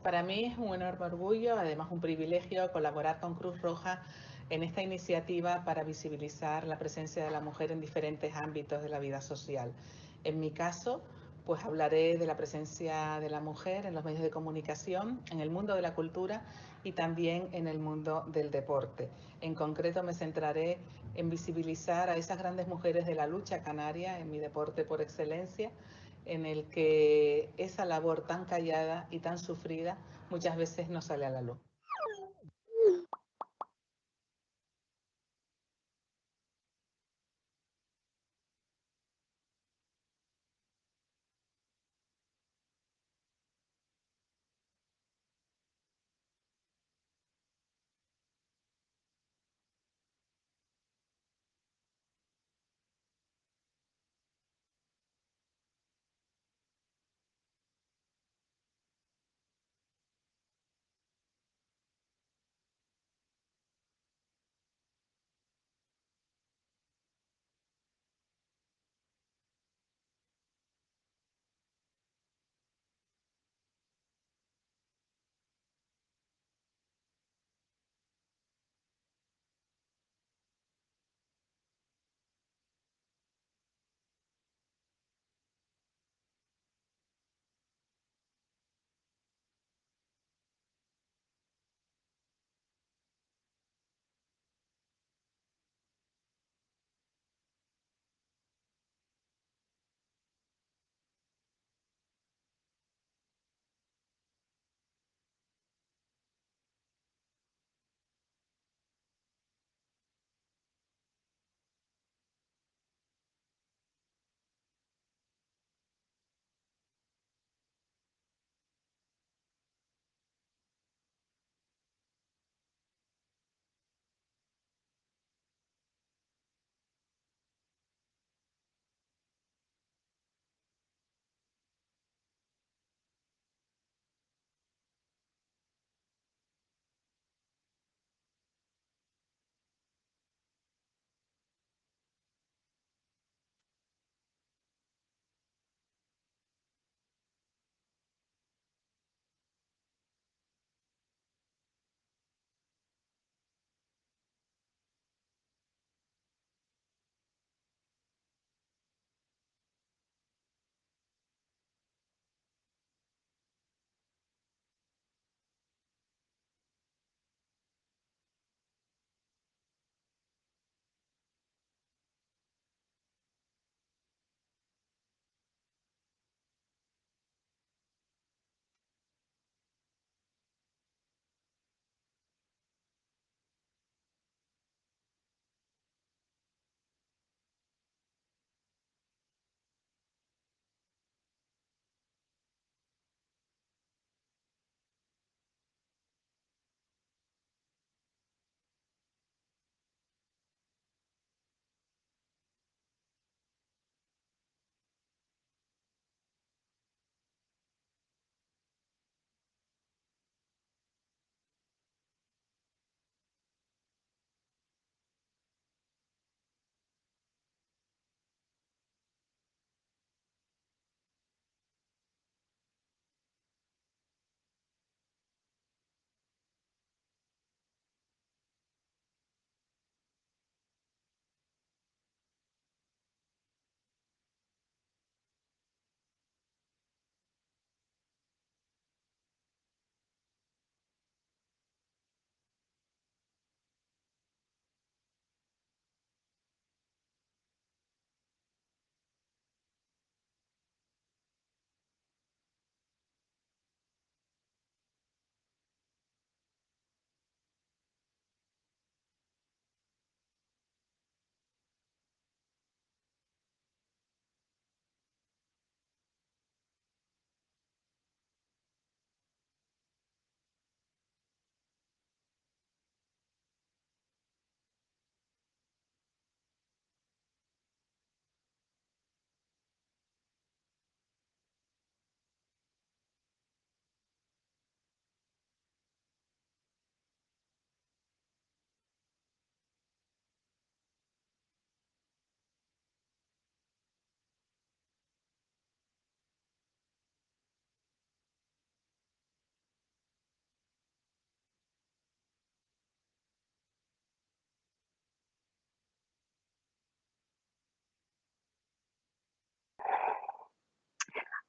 Para mí es un enorme orgullo, además un privilegio, colaborar con Cruz Roja en esta iniciativa para visibilizar la presencia de la mujer en diferentes ámbitos de la vida social. En mi caso, pues hablaré de la presencia de la mujer en los medios de comunicación, en el mundo de la cultura y también en el mundo del deporte. En concreto me centraré en visibilizar a esas grandes mujeres de la lucha canaria, en mi deporte por excelencia, en el que esa labor tan callada y tan sufrida muchas veces no sale a la luz.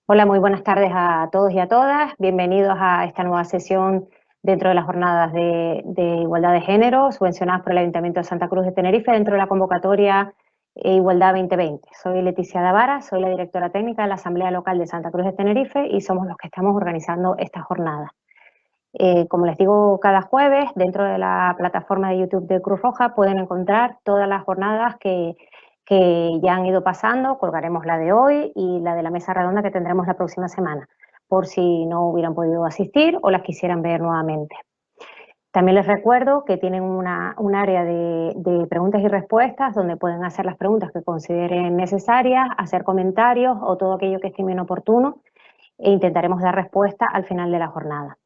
Hola, muy buenas tardes a todos y a todas. Bienvenidos a esta nueva sesión dentro de las jornadas de igualdad de género subvencionadas por el Ayuntamiento de Santa Cruz de Tenerife dentro de la convocatoria Igualdad 2020. Soy Leticia Davara, soy la directora técnica de la Asamblea Local de Santa Cruz de Tenerife y somos los que estamos organizando esta jornada. Como les digo, cada jueves dentro de la plataforma de YouTube de Cruz Roja pueden encontrar todas las jornadas que ya han ido pasando. Colgaremos la de hoy y la de la mesa redonda que tendremos la próxima semana, por si no hubieran podido asistir o las quisieran ver nuevamente. También les recuerdo que tienen un área de preguntas y respuestas donde pueden hacer las preguntas que consideren necesarias, hacer comentarios o todo aquello que estimen oportuno e intentaremos dar respuesta al final de la jornada.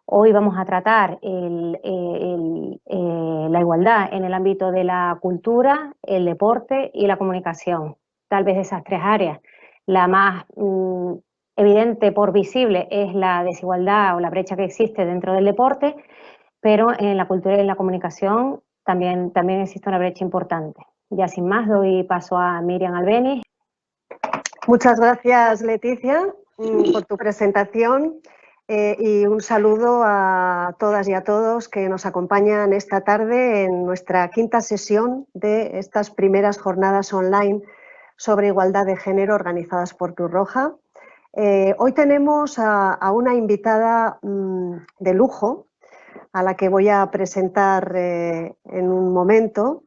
Hoy vamos a tratar la igualdad en el ámbito de la cultura, el deporte y la comunicación. Tal vez de esas tres áreas, la más evidente por visible es la desigualdad o la brecha que existe dentro del deporte, pero en la cultura y en la comunicación también existe una brecha importante. Ya sin más, doy paso a Miriam Albeniz. Muchas gracias, Leticia, por tu presentación. Y un saludo a todas y a todos que nos acompañan esta tarde en nuestra quinta sesión de estas primeras jornadas online sobre igualdad de género organizadas por Cruz Roja. Hoy tenemos a una invitada de lujo a la que voy a presentar en un momento.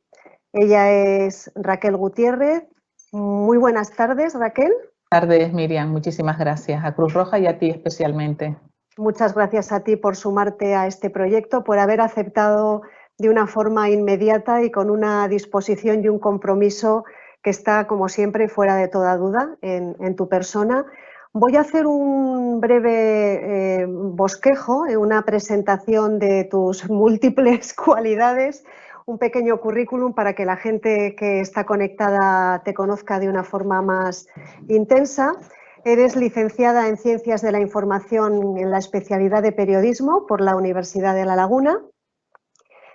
Ella es Raquel Gutiérrez. Muy buenas tardes, Raquel. Buenas tardes, Miriam. Muchísimas gracias a Cruz Roja y a ti especialmente. Muchas gracias a ti por sumarte a este proyecto, por haber aceptado de una forma inmediata y con una disposición y un compromiso que está, como siempre, fuera de toda duda en tu persona. Voy a hacer un breve bosquejo, una presentación de tus múltiples cualidades, un pequeño currículum para que la gente que está conectada te conozca de una forma más intensa. Eres licenciada en Ciencias de la Información en la especialidad de Periodismo por la Universidad de La Laguna,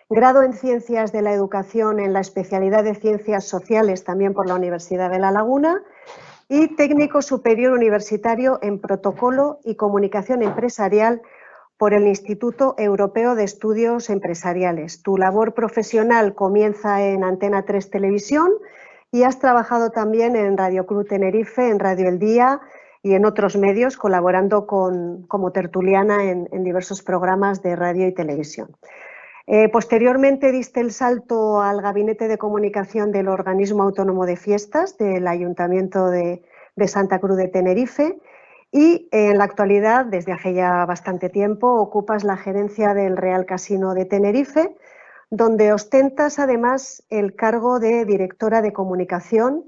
grado en Ciencias de la Educación en la especialidad de Ciencias Sociales también por la Universidad de La Laguna y técnico superior universitario en Protocolo y Comunicación Empresarial por el Instituto Europeo de Estudios Empresariales. Tu labor profesional comienza en Antena 3 Televisión y has trabajado también en Radio Cruz Tenerife, en Radio El Día y en otros medios, colaborando como tertuliana en diversos programas de radio y televisión. Posteriormente diste el salto al Gabinete de Comunicación del Organismo Autónomo de Fiestas del Ayuntamiento de Santa Cruz de Tenerife y en la actualidad, desde hace ya bastante tiempo, ocupas la gerencia del Real Casino de Tenerife, donde ostentas además el cargo de directora de comunicación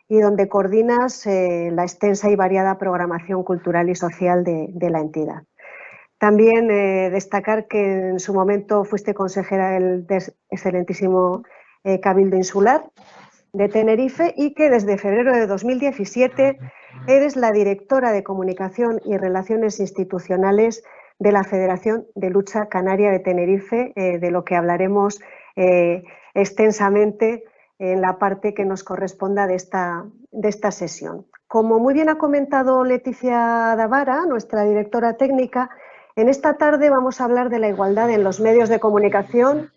y donde coordinas la extensa y variada programación cultural y social de la entidad. También destacar que en su momento fuiste consejera del excelentísimo Cabildo Insular de Tenerife y que desde febrero de 2017 eres la directora de Comunicación y Relaciones Institucionales de la Federación de Lucha Canaria de Tenerife, de lo que hablaremos extensamente en la parte que nos corresponda de esta sesión. Como muy bien ha comentado Leticia Davara, nuestra directora técnica, en esta tarde vamos a hablar de la igualdad en los medios de comunicación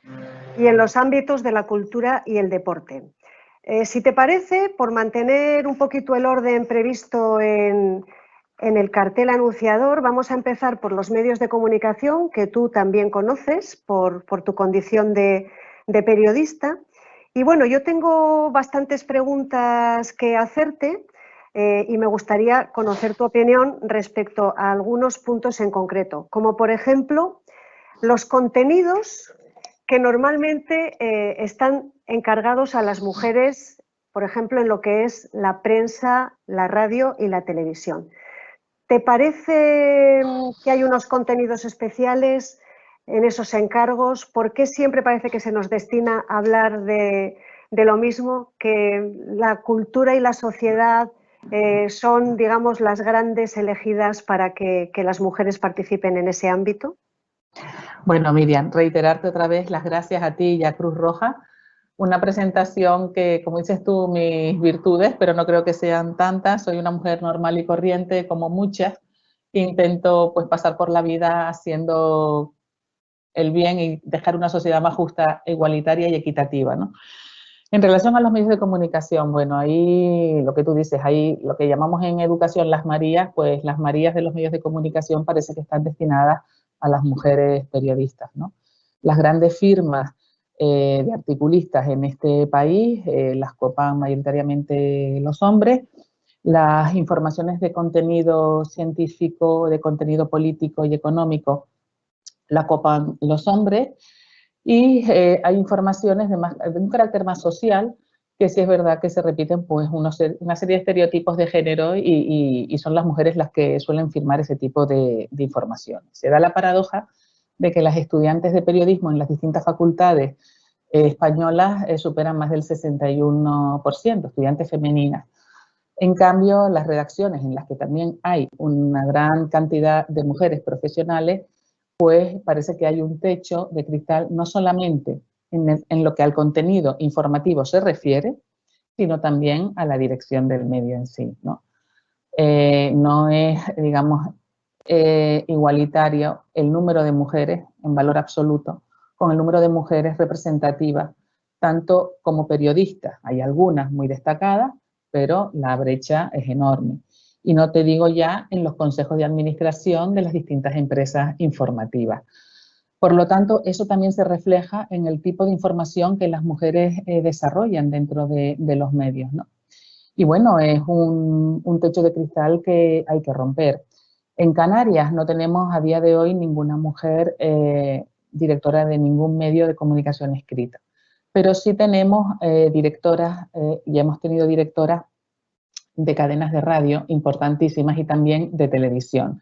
y en los ámbitos de la cultura y el deporte. Si te parece, por mantener un poquito el orden previsto en el cartel anunciador, vamos a empezar por los medios de comunicación, que tú también conoces por tu condición de periodista. Y bueno, yo tengo bastantes preguntas que hacerte y me gustaría conocer tu opinión respecto a algunos puntos en concreto, como por ejemplo los contenidos que normalmente están encargados a las mujeres, por ejemplo, en lo que es la prensa, la radio y la televisión. ¿Te parece que hay unos contenidos especiales en esos encargos? ¿Por qué siempre parece que se nos destina a hablar de lo mismo, que la cultura y la sociedad son, digamos, las grandes elegidas para que las mujeres participen en ese ámbito? Bueno, Miriam, reiterarte otra vez las gracias a ti y a Cruz Roja una presentación que, como dices tú, mis virtudes, pero no creo que sean tantas. Soy una mujer normal y corriente, como muchas. Intento pues pasar por la vida haciendo el bien y dejar una sociedad más justa, igualitaria y equitativa, ¿no? En relación a los medios de comunicación, bueno, ahí lo que tú dices, ahí lo que llamamos en educación las Marías, pues las Marías de los medios de comunicación parece que están destinadas a las mujeres periodistas, ¿no? Las grandes firmas de articulistas en este país las copan mayoritariamente los hombres. Las informaciones de contenido científico, de contenido político y económico la copan los hombres. Y hay informaciones de un carácter más social, que sí es verdad que se repiten pues una serie de estereotipos de género y son las mujeres las que suelen firmar ese tipo de información. Se da la paradoja de que las estudiantes de periodismo en las distintas facultades españolas superan más del 61%, estudiantes femeninas. En cambio, las redacciones en las que también hay una gran cantidad de mujeres profesionales, pues parece que hay un techo de cristal no solamente en lo que al contenido informativo se refiere, sino también a la dirección del medio en sí, ¿no? No es, digamos, igualitario el número de mujeres en valor absoluto con el número de mujeres representativas, tanto como periodistas. Hay algunas muy destacadas, pero la brecha es enorme. Y no te digo ya en los consejos de administración de las distintas empresas informativas. Por lo tanto, eso también se refleja en el tipo de información que las mujeres desarrollan dentro de los medios, ¿no? Y bueno, es un techo de cristal que hay que romper. En Canarias no tenemos a día de hoy ninguna mujer directora de ningún medio de comunicación escrita, pero sí tenemos directoras y hemos tenido directoras de cadenas de radio importantísimas y también de televisión.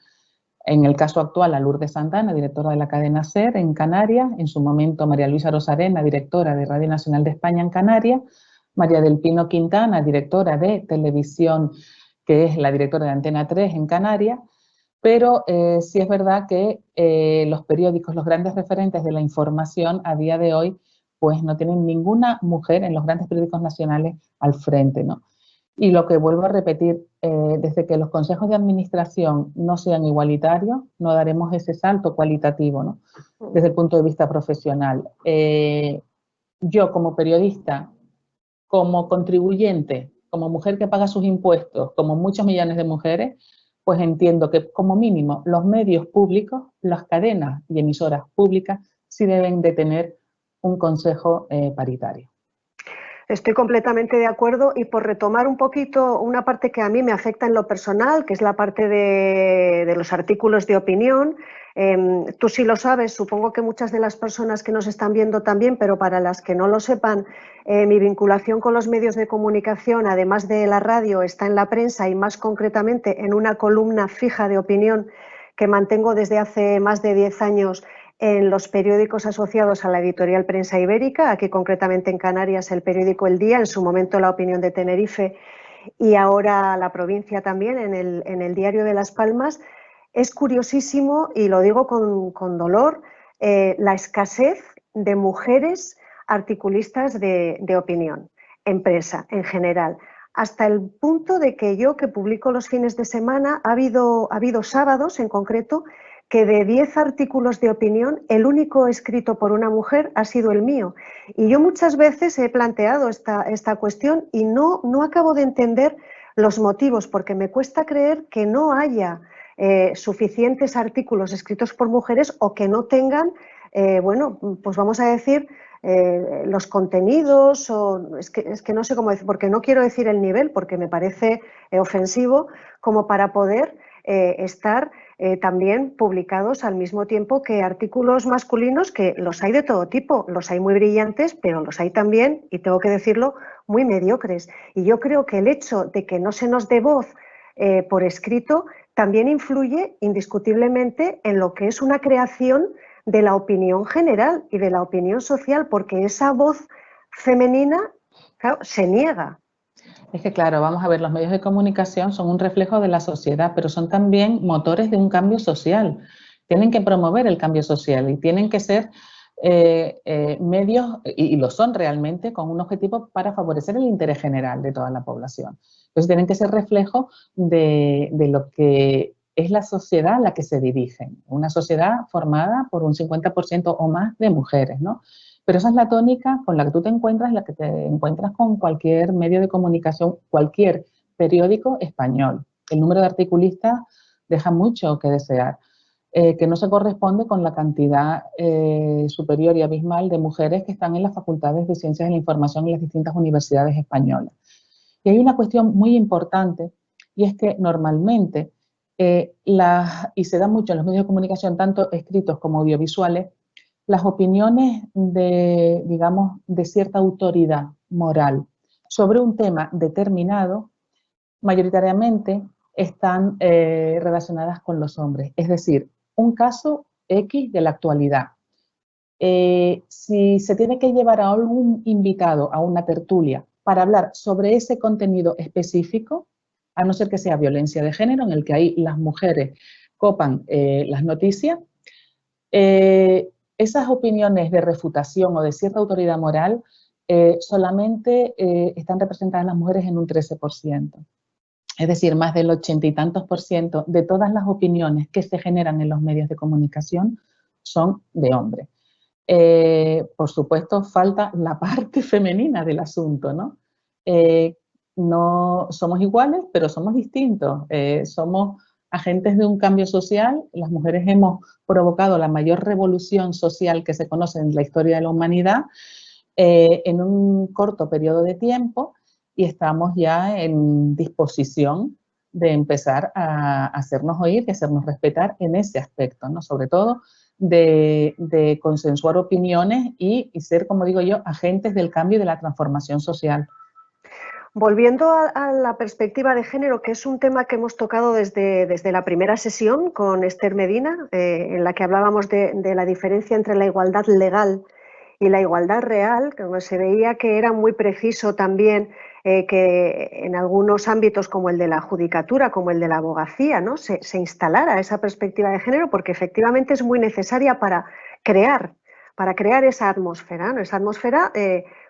En el caso actual, a Lourdes Santana, directora de la cadena SER en Canarias, en su momento María Luisa Rosarena, directora de Radio Nacional de España en Canarias, María del Pino Quintana, directora de televisión, que es la directora de Antena 3 en Canarias, pero sí es verdad que los periódicos, los grandes referentes de la información a día de hoy, pues no tienen ninguna mujer en los grandes periódicos nacionales al frente, ¿no? Y lo que vuelvo a repetir, desde que los consejos de administración no sean igualitarios, no daremos ese salto cualitativo, ¿no? Desde el punto de vista profesional. Yo como periodista, como contribuyente, como mujer que paga sus impuestos, como muchos millones de mujeres, pues entiendo que como mínimo los medios públicos, las cadenas y emisoras públicas sí deben de tener un consejo paritario. Estoy completamente de acuerdo y por retomar un poquito una parte que a mí me afecta en lo personal, que es la parte de los artículos de opinión. Tú sí lo sabes, supongo que muchas de las personas que nos están viendo también, pero para las que no lo sepan, mi vinculación con los medios de comunicación, además de la radio, está en la prensa y más concretamente en una columna fija de opinión que mantengo desde hace más de 10 años en los periódicos asociados a la editorial Prensa Ibérica, aquí concretamente en Canarias el periódico El Día, en su momento La Opinión de Tenerife y ahora La Provincia también en el Diario de Las Palmas. Es curiosísimo, y lo digo con dolor, la escasez de mujeres articulistas de opinión en prensa en general, hasta el punto de que yo, que publico los fines de semana, ha habido sábados en concreto que de 10 artículos de opinión, el único escrito por una mujer ha sido el mío. Y yo muchas veces he planteado esta cuestión y no acabo de entender los motivos, porque me cuesta creer que no haya suficientes artículos escritos por mujeres o que no tengan, bueno, pues vamos a decir, los contenidos, o es que no sé cómo decir, porque no quiero decir el nivel, porque me parece ofensivo, como para poder estar también publicados al mismo tiempo que artículos masculinos, que los hay de todo tipo, los hay muy brillantes, pero los hay también, y tengo que decirlo, muy mediocres. Y yo creo que el hecho de que no se nos dé voz por escrito también influye indiscutiblemente en lo que es una creación de la opinión general y de la opinión social, porque esa voz femenina, claro, se niega. Es que claro, vamos a ver, los medios de comunicación son un reflejo de la sociedad, pero son también motores de un cambio social. Tienen que promover el cambio social y tienen que ser medios, y lo son realmente, con un objetivo para favorecer el interés general de toda la población. Entonces tienen que ser reflejo de lo que es la sociedad a la que se dirigen. Una sociedad formada por un 50% o más de mujeres, ¿no? Pero esa es la tónica con la que tú te encuentras, la que te encuentras con cualquier medio de comunicación, cualquier periódico español. El número de articulistas deja mucho que desear. Que no se corresponde con la cantidad superior y abismal de mujeres que están en las facultades de Ciencias de la Información en las distintas universidades españolas. Y hay una cuestión muy importante, y es que normalmente, y se da mucho en los medios de comunicación, tanto escritos como audiovisuales, las opiniones de, digamos, de cierta autoridad moral sobre un tema determinado, mayoritariamente están relacionadas con los hombres. Es decir, un caso X de la actualidad. Si se tiene que llevar a algún invitado a una tertulia para hablar sobre ese contenido específico, a no ser que sea violencia de género, en el que ahí las mujeres copan las noticias, esas opiniones de refutación o de cierta autoridad moral solamente están representadas las mujeres en un 13%. Es decir, más del 80 y tantos % de todas las opiniones que se generan en los medios de comunicación son de hombres. Por supuesto, falta la parte femenina del asunto, ¿no? No somos iguales, pero somos distintos. Somos agentes de un cambio social. Las mujeres hemos provocado la mayor revolución social que se conoce en la historia de la humanidad en un corto periodo de tiempo, y estamos ya en disposición de empezar a hacernos oír y hacernos respetar en ese aspecto, ¿no? Sobre todo de consensuar opiniones y ser, como digo yo, agentes del cambio y de la transformación social. Volviendo a la perspectiva de género, que es un tema que hemos tocado desde la primera sesión con Esther Medina, en la que hablábamos de la diferencia entre la igualdad legal y la igualdad real, que se veía que era muy preciso también que en algunos ámbitos como el de la judicatura, como el de la abogacía, ¿no? se instalara esa perspectiva de género, porque efectivamente es muy necesaria para crear esa atmósfera, ¿no? Esa atmósfera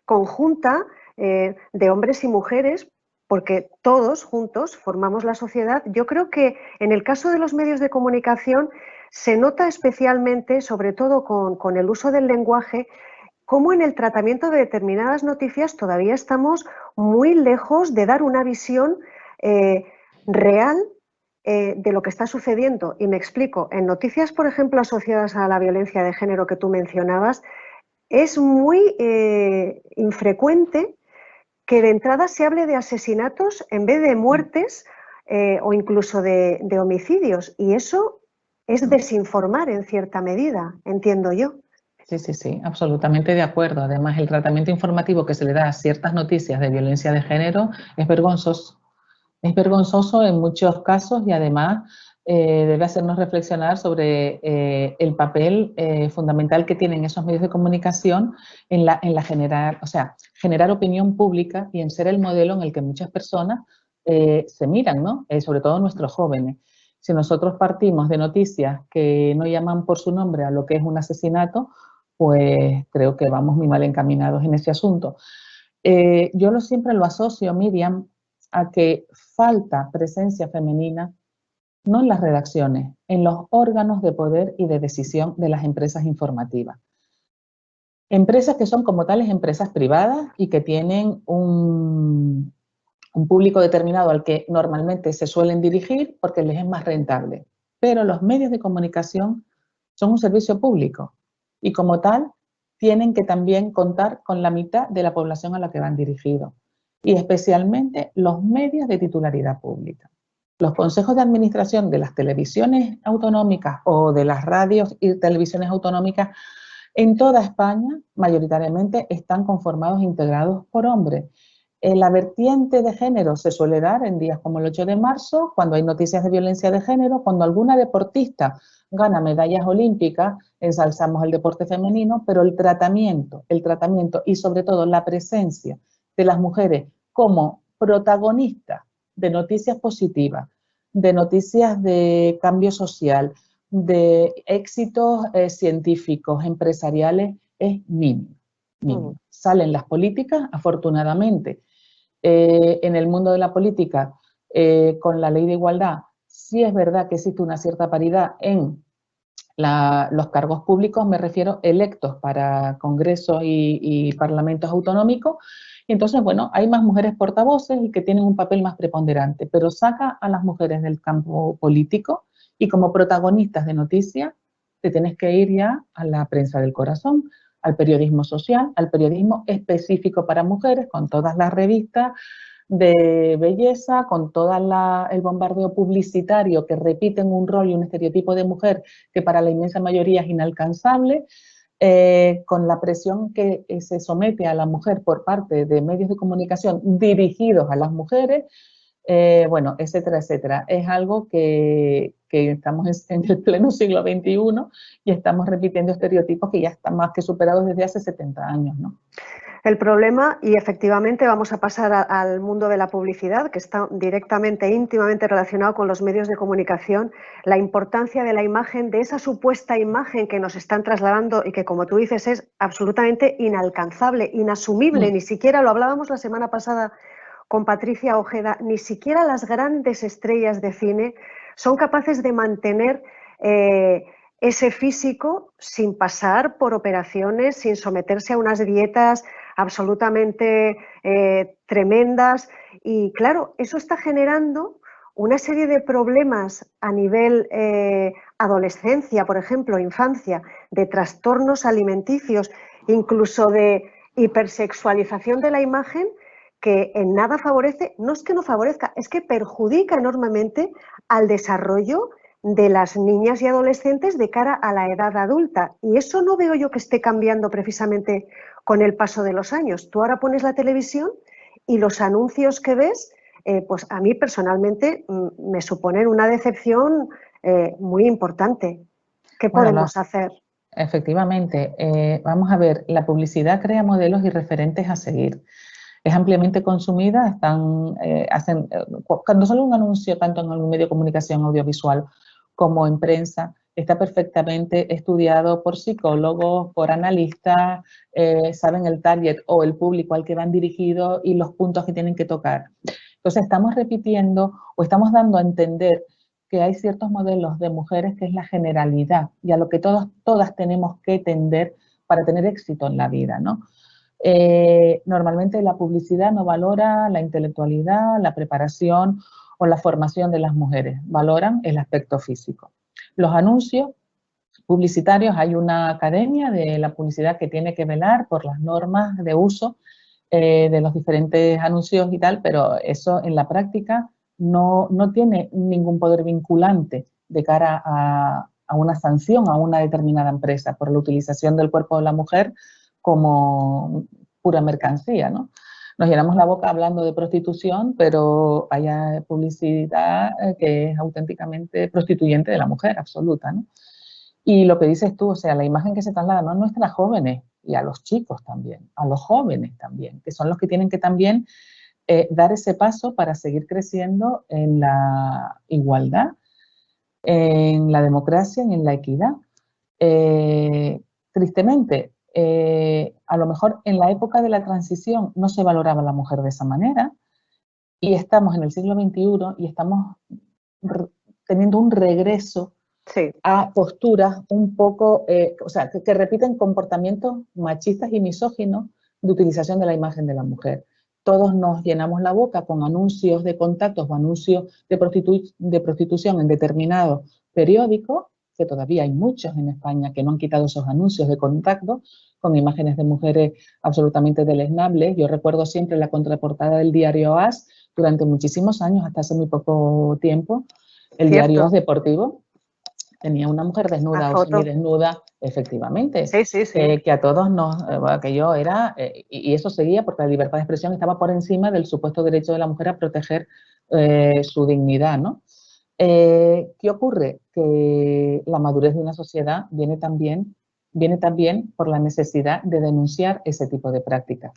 conjunta de hombres y mujeres, porque todos juntos formamos la sociedad. Yo creo que en el caso de los medios de comunicación se nota especialmente, sobre todo con el uso del lenguaje, cómo en el tratamiento de determinadas noticias todavía estamos muy lejos de dar una visión real de lo que está sucediendo. Y me explico, en noticias, por ejemplo, asociadas a la violencia de género que tú mencionabas, es muy infrecuente que de entrada se hable de asesinatos en vez de muertes o incluso de homicidios. Y eso es desinformar en cierta medida, entiendo yo. Sí, absolutamente de acuerdo. Además, el tratamiento informativo que se le da a ciertas noticias de violencia de género es vergonzoso. Es vergonzoso en muchos casos, y además debe hacernos reflexionar sobre el papel fundamental que tienen esos medios de comunicación en generar opinión pública y en ser el modelo en el que muchas personas se miran, ¿no? Sobre todo nuestros jóvenes. Si nosotros partimos de noticias que no llaman por su nombre a lo que es un asesinato, pues creo que vamos muy mal encaminados en ese asunto. Yo siempre lo asocio, Miriam, a que falta presencia femenina, no en las redacciones, en los órganos de poder y de decisión de las empresas informativas. Empresas que son como tales empresas privadas y que tienen un público determinado al que normalmente se suelen dirigir porque les es más rentable. Pero los medios de comunicación son un servicio público y como tal tienen que también contar con la mitad de la población a la que van dirigidos, y especialmente los medios de titularidad pública. Los consejos de administración de las televisiones autonómicas o de las radios y televisiones autonómicas en toda España mayoritariamente están conformados e integrados por hombres. La vertiente de género se suele dar en días como el 8 de marzo, cuando hay noticias de violencia de género, cuando alguna deportista gana medallas olímpicas, ensalzamos el deporte femenino, pero el tratamiento y sobre todo la presencia de las mujeres como protagonistas de noticias positivas, de noticias de cambio social, de éxitos científicos, empresariales, es mínima. Mínima. Salen las políticas, afortunadamente. En el mundo de la política, con la ley de igualdad, sí es verdad que existe una cierta paridad en los cargos públicos, me refiero electos para congresos y parlamentos autonómicos. Y entonces, bueno, hay más mujeres portavoces y que tienen un papel más preponderante, pero saca a las mujeres del campo político y como protagonistas de noticias te tienes que ir ya a la prensa del corazón, al periodismo social, al periodismo específico para mujeres, con todas las revistas de belleza, con todo el bombardeo publicitario que repiten un rol y un estereotipo de mujer que para la inmensa mayoría es inalcanzable, con la presión que se somete a la mujer por parte de medios de comunicación dirigidos a las mujeres, bueno, etcétera, etcétera. Es algo que estamos en el pleno siglo XXI y estamos repitiendo estereotipos que ya están más que superados desde hace 70 años, ¿no? El problema, y efectivamente vamos a pasar al mundo de la publicidad, que está directamente, íntimamente relacionado con los medios de comunicación, la importancia de la imagen, de esa supuesta imagen que nos están trasladando y que, como tú dices, es absolutamente inalcanzable, inasumible, ni siquiera, lo hablábamos la semana pasada con Patricia Ojeda, ni siquiera las grandes estrellas de cine son capaces de mantener ese físico sin pasar por operaciones, sin someterse a unas dietas absolutamente tremendas. Y claro, eso está generando una serie de problemas a nivel adolescencia, por ejemplo, infancia, de trastornos alimenticios, incluso de hipersexualización de la imagen, que en nada favorece, no es que no favorezca, es que perjudica enormemente al desarrollo de las niñas y adolescentes de cara a la edad adulta. Y eso no veo yo que esté cambiando precisamente con el paso de los años. Tú ahora pones la televisión y los anuncios que ves, pues a mí personalmente me suponen una decepción muy importante. ¿Qué podemos hacer? Efectivamente, vamos a ver, la publicidad crea modelos y referentes a seguir. Es ampliamente consumida, cuando sale un anuncio, tanto en algún medio de comunicación audiovisual como en prensa, está perfectamente estudiado por psicólogos, por analistas, saben el target o el público al que van dirigidos y los puntos que tienen que tocar. Entonces estamos repitiendo o estamos dando a entender que hay ciertos modelos de mujeres que es la generalidad y a lo que todas tenemos que tender para tener éxito en la vida, ¿no? Normalmente la publicidad no valora la intelectualidad, la preparación o la formación de las mujeres, valoran el aspecto físico. Los anuncios publicitarios, hay una academia de la publicidad que tiene que velar por las normas de uso de los diferentes anuncios y tal, pero eso en la práctica no tiene ningún poder vinculante de cara a una sanción a una determinada empresa por la utilización del cuerpo de la mujer como pura mercancía, ¿no? Nos llenamos la boca hablando de prostitución, pero hay publicidad que es auténticamente prostituyente de la mujer, absoluta, ¿no? Y lo que dices tú, o sea, la imagen que se traslada no a nuestras jóvenes y a los chicos también, a los jóvenes también, que son los que tienen que también dar ese paso para seguir creciendo en la igualdad, en la democracia y en la equidad. Tristemente, a lo mejor en la época de la transición no se valoraba a la mujer de esa manera y estamos en el siglo XXI y estamos teniendo un regreso a posturas un poco, o sea, que repiten comportamientos machistas y misóginos de utilización de la imagen de la mujer. Todos nos llenamos la boca con anuncios de contactos o anuncios de prostitución en determinados periódicos, que todavía hay muchos en España que no han quitado esos anuncios de contacto con imágenes de mujeres absolutamente deleznables. Yo recuerdo siempre la contraportada del diario AS durante muchísimos años, hasta hace muy poco tiempo, el diario AS deportivo tenía una mujer desnuda o semidesnuda, efectivamente, que a todos aquello era, y eso seguía porque la libertad de expresión estaba por encima del supuesto derecho de la mujer a proteger su dignidad, ¿no? ¿Qué ocurre? Que la madurez de una sociedad viene también por la necesidad de denunciar ese tipo de prácticas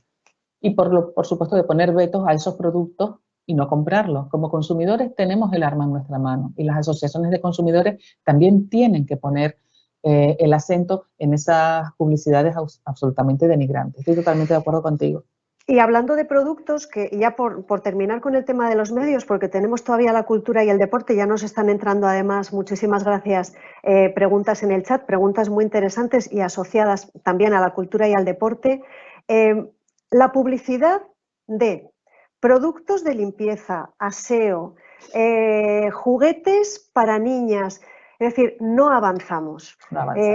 y por supuesto de poner vetos a esos productos y no comprarlos. Como consumidores tenemos el arma en nuestra mano y las asociaciones de consumidores también tienen que poner el acento en esas publicidades absolutamente denigrantes. Estoy totalmente de acuerdo contigo. Y hablando de productos, que ya por terminar con el tema de los medios, porque tenemos todavía la cultura y el deporte, ya nos están entrando además, muchísimas gracias, preguntas en el chat, preguntas muy interesantes y asociadas también a la cultura y al deporte. La publicidad de productos de limpieza, aseo, juguetes para niñas, es decir, no avanzamos.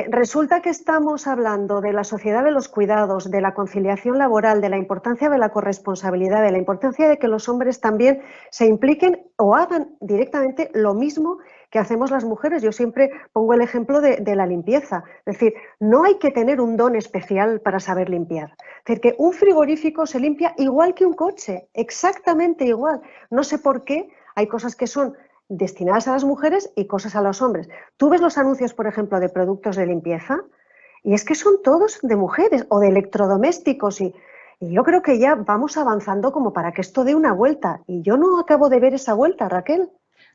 Resulta que estamos hablando de la sociedad de los cuidados, de la conciliación laboral, de la importancia de la corresponsabilidad, de la importancia de que los hombres también se impliquen o hagan directamente lo mismo que hacemos las mujeres. Yo siempre pongo el ejemplo de la limpieza. Es decir, no hay que tener un don especial para saber limpiar. Es decir, que un frigorífico se limpia igual que un coche, exactamente igual. No sé por qué hay cosas que son destinadas a las mujeres y cosas a los hombres. Tú ves los anuncios, por ejemplo, de productos de limpieza y es que son todos de mujeres o de electrodomésticos y yo creo que ya vamos avanzando como para que esto dé una vuelta y yo no acabo de ver esa vuelta, Raquel.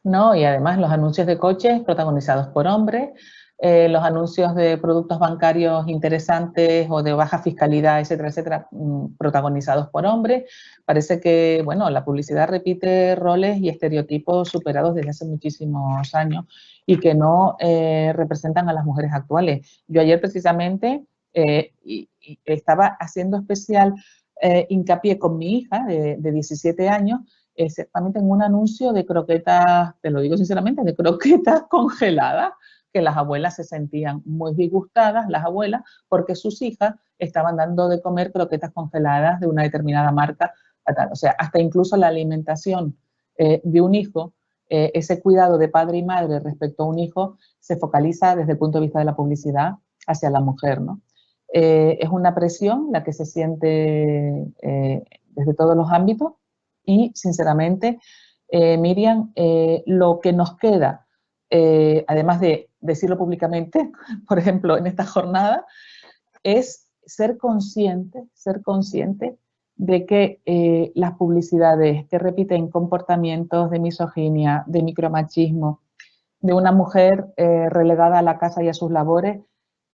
No, y además los anuncios de coches protagonizados por hombres, los anuncios de productos bancarios interesantes o de baja fiscalidad, etcétera, etcétera, protagonizados por hombres. Parece que, bueno, la publicidad repite roles y estereotipos superados desde hace muchísimos años y que no representan a las mujeres actuales. Yo ayer precisamente y estaba haciendo especial hincapié con mi hija de 17 años, exactamente en un anuncio de croquetas, te lo digo sinceramente, de croquetas congeladas, que las abuelas se sentían muy disgustadas, las abuelas, porque sus hijas estaban dando de comer croquetas congeladas de una determinada marca. O sea, hasta incluso la alimentación de un hijo, ese cuidado de padre y madre respecto a un hijo, se focaliza desde el punto de vista de la publicidad hacia la mujer, ¿no? Es una presión la que se siente desde todos los ámbitos y, sinceramente, Miriam, lo que nos queda, además de decirlo públicamente, por ejemplo, en esta jornada, es ser consciente de que las publicidades que repiten comportamientos de misoginia, de micromachismo, de una mujer relegada a la casa y a sus labores,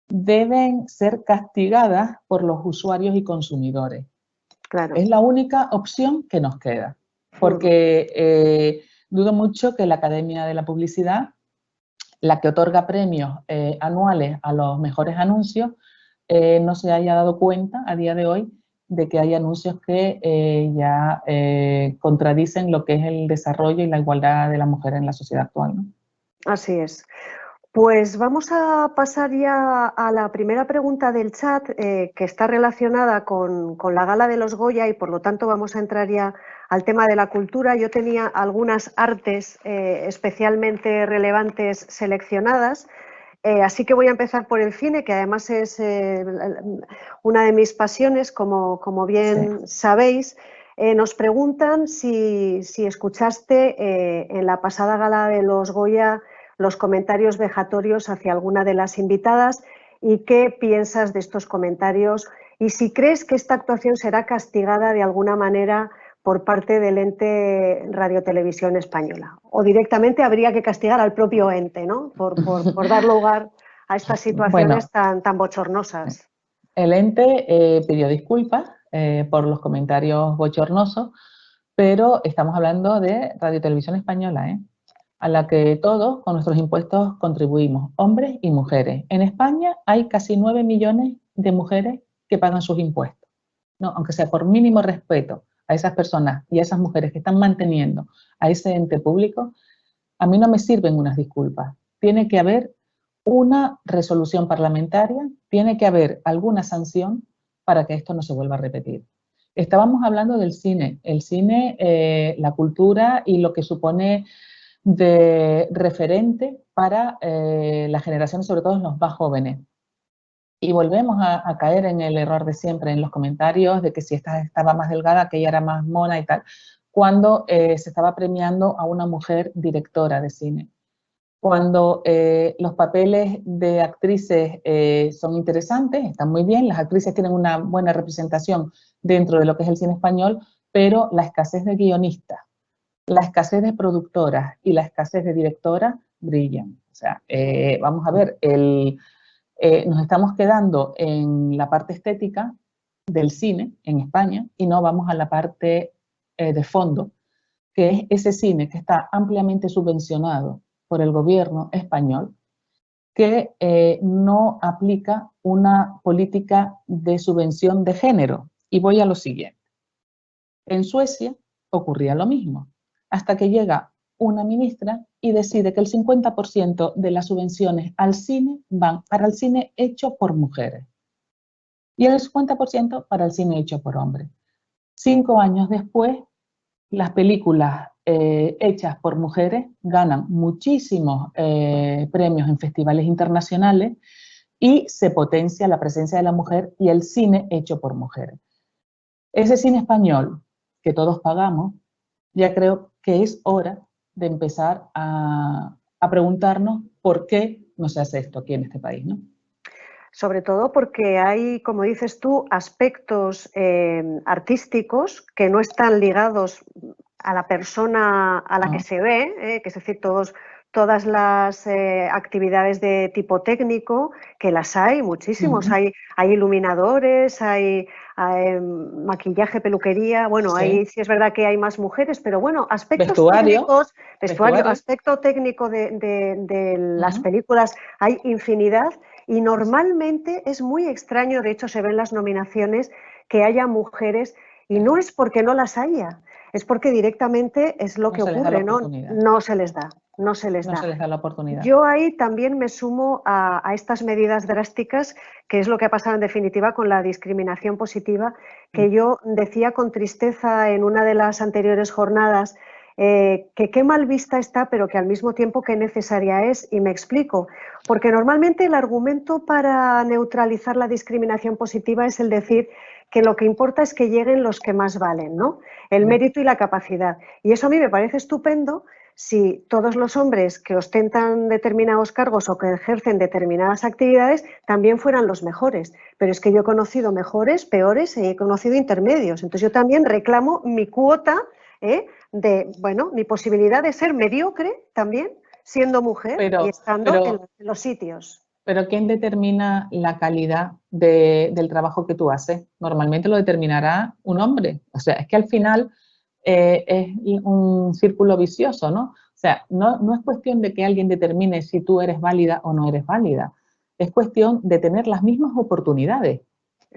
deben ser castigadas por los usuarios y consumidores. Claro. Es la única opción que nos queda, porque dudo mucho que la Academia de la Publicidad, la que otorga premios anuales a los mejores anuncios, no se haya dado cuenta a día de hoy de que hay anuncios que ya contradicen lo que es el desarrollo y la igualdad de la mujer en la sociedad actual, ¿no? Así es. Pues vamos a pasar ya a la primera pregunta del chat, que está relacionada con la gala de los Goya y por lo tanto vamos a entrar ya al tema de la cultura. Yo tenía algunas artes especialmente relevantes seleccionadas, así que voy a empezar por el cine, que además es una de mis pasiones, como bien sabéis. Nos preguntan si escuchaste en la pasada gala de los Goya los comentarios vejatorios hacia alguna de las invitadas y qué piensas de estos comentarios y si crees que esta actuación será castigada de alguna manera por parte del ente Radio Televisión Española o directamente habría que castigar al propio ente, ¿no? por dar lugar a estas situaciones tan bochornosas. El ente pidió disculpas por los comentarios bochornosos, pero estamos hablando de Radio Televisión Española, a la que todos con nuestros impuestos contribuimos, hombres y mujeres. En España hay casi 9 millones de mujeres que pagan sus impuestos, ¿no? Aunque sea por mínimo respeto a esas personas y a esas mujeres que están manteniendo a ese ente público, a mí no me sirven unas disculpas. Tiene que haber una resolución parlamentaria, tiene que haber alguna sanción para que esto no se vuelva a repetir. Estábamos hablando del cine, el cine, la cultura y lo que supone de referente para las generaciones, sobre todo los más jóvenes. Y volvemos a caer en el error de siempre, en los comentarios de que si esta estaba más delgada, aquella era más mona y tal, cuando se estaba premiando a una mujer directora de cine. Cuando los papeles de actrices son interesantes, están muy bien, las actrices tienen una buena representación dentro de lo que es el cine español, pero la escasez de guionistas, la escasez de productoras y la escasez de directoras brillan. O sea, vamos a ver, nos estamos quedando en la parte estética del cine en España y no vamos a la parte de fondo, que es ese cine que está ampliamente subvencionado por el gobierno español, que no aplica una política de subvención de género. Y voy a lo siguiente. En Suecia ocurría lo mismo, hasta que llega una ministra y decide que el 50% de las subvenciones al cine van para el cine hecho por mujeres y el 50% para el cine hecho por hombres. 5 años después, las películas hechas por mujeres ganan muchísimos premios en festivales internacionales y se potencia la presencia de la mujer y el cine hecho por mujeres. Ese cine español que todos pagamos, ya creo que es hora de empezar a preguntarnos por qué no se hace esto aquí en este país, ¿no? Sobre todo porque hay, como dices tú, aspectos artísticos que no están ligados a la persona a la que se ve, que es decir, todas las actividades de tipo técnico, que las hay muchísimos. Hay iluminadores, hay maquillaje, peluquería, bueno, ahí sí es verdad que hay más mujeres, pero bueno, aspectos técnicos, vestuario, aspecto técnico de las películas hay infinidad y normalmente es muy extraño, de hecho se ven las nominaciones, que haya mujeres y no es porque no las haya, es porque directamente es lo que ocurre, ¿no? No se les da. No se les da la oportunidad. Yo ahí también me sumo a estas medidas drásticas, que es lo que ha pasado en definitiva con la discriminación positiva, que yo decía con tristeza en una de las anteriores jornadas, que qué mal vista está, pero que al mismo tiempo qué necesaria es, y me explico. Porque normalmente el argumento para neutralizar la discriminación positiva es el decir que lo que importa es que lleguen los que más valen, ¿no? El mérito y la capacidad. Y eso a mí me parece estupendo si todos los hombres que ostentan determinados cargos o que ejercen determinadas actividades también fueran los mejores. Pero es que yo he conocido mejores, peores y he conocido intermedios. Entonces yo también reclamo mi cuota mi posibilidad de ser mediocre también, siendo mujer y estando en los sitios. Pero ¿quién determina la calidad del trabajo que tú haces? Normalmente lo determinará un hombre. O sea, es que al final es un círculo vicioso, ¿no? O sea, no es cuestión de que alguien determine si tú eres válida o no eres válida. Es cuestión de tener las mismas oportunidades.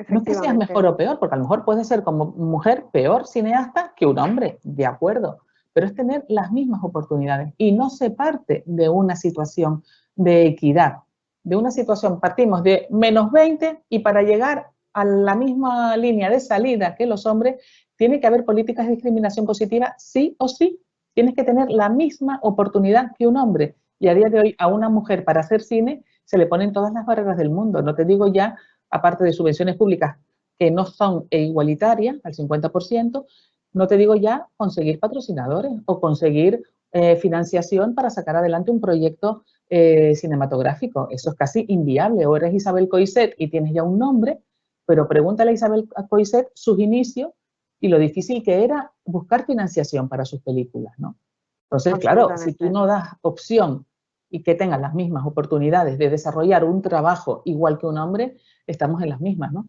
No es que seas mejor o peor, porque a lo mejor puedes ser como mujer peor cineasta que un hombre, de acuerdo. Pero es tener las mismas oportunidades y no se parte de una situación de equidad. De una situación partimos de menos 20 y para llegar a la misma línea de salida que los hombres, tiene que haber políticas de discriminación positiva sí o sí. Tienes que tener la misma oportunidad que un hombre. Y a día de hoy a una mujer para hacer cine se le ponen todas las barreras del mundo. No te digo ya, aparte de subvenciones públicas que no son igualitarias al 50%, no te digo ya conseguir patrocinadores o conseguir financiación para sacar adelante un proyecto cinematográfico. Eso es casi inviable. O eres Isabel Coixet y tienes ya un nombre, pero pregúntale a Isabel Coixet sus inicios y lo difícil que era buscar financiación para sus películas, ¿no? Entonces, claro, si tú no das opción y que tengas las mismas oportunidades de desarrollar un trabajo igual que un hombre, estamos en las mismas, ¿no?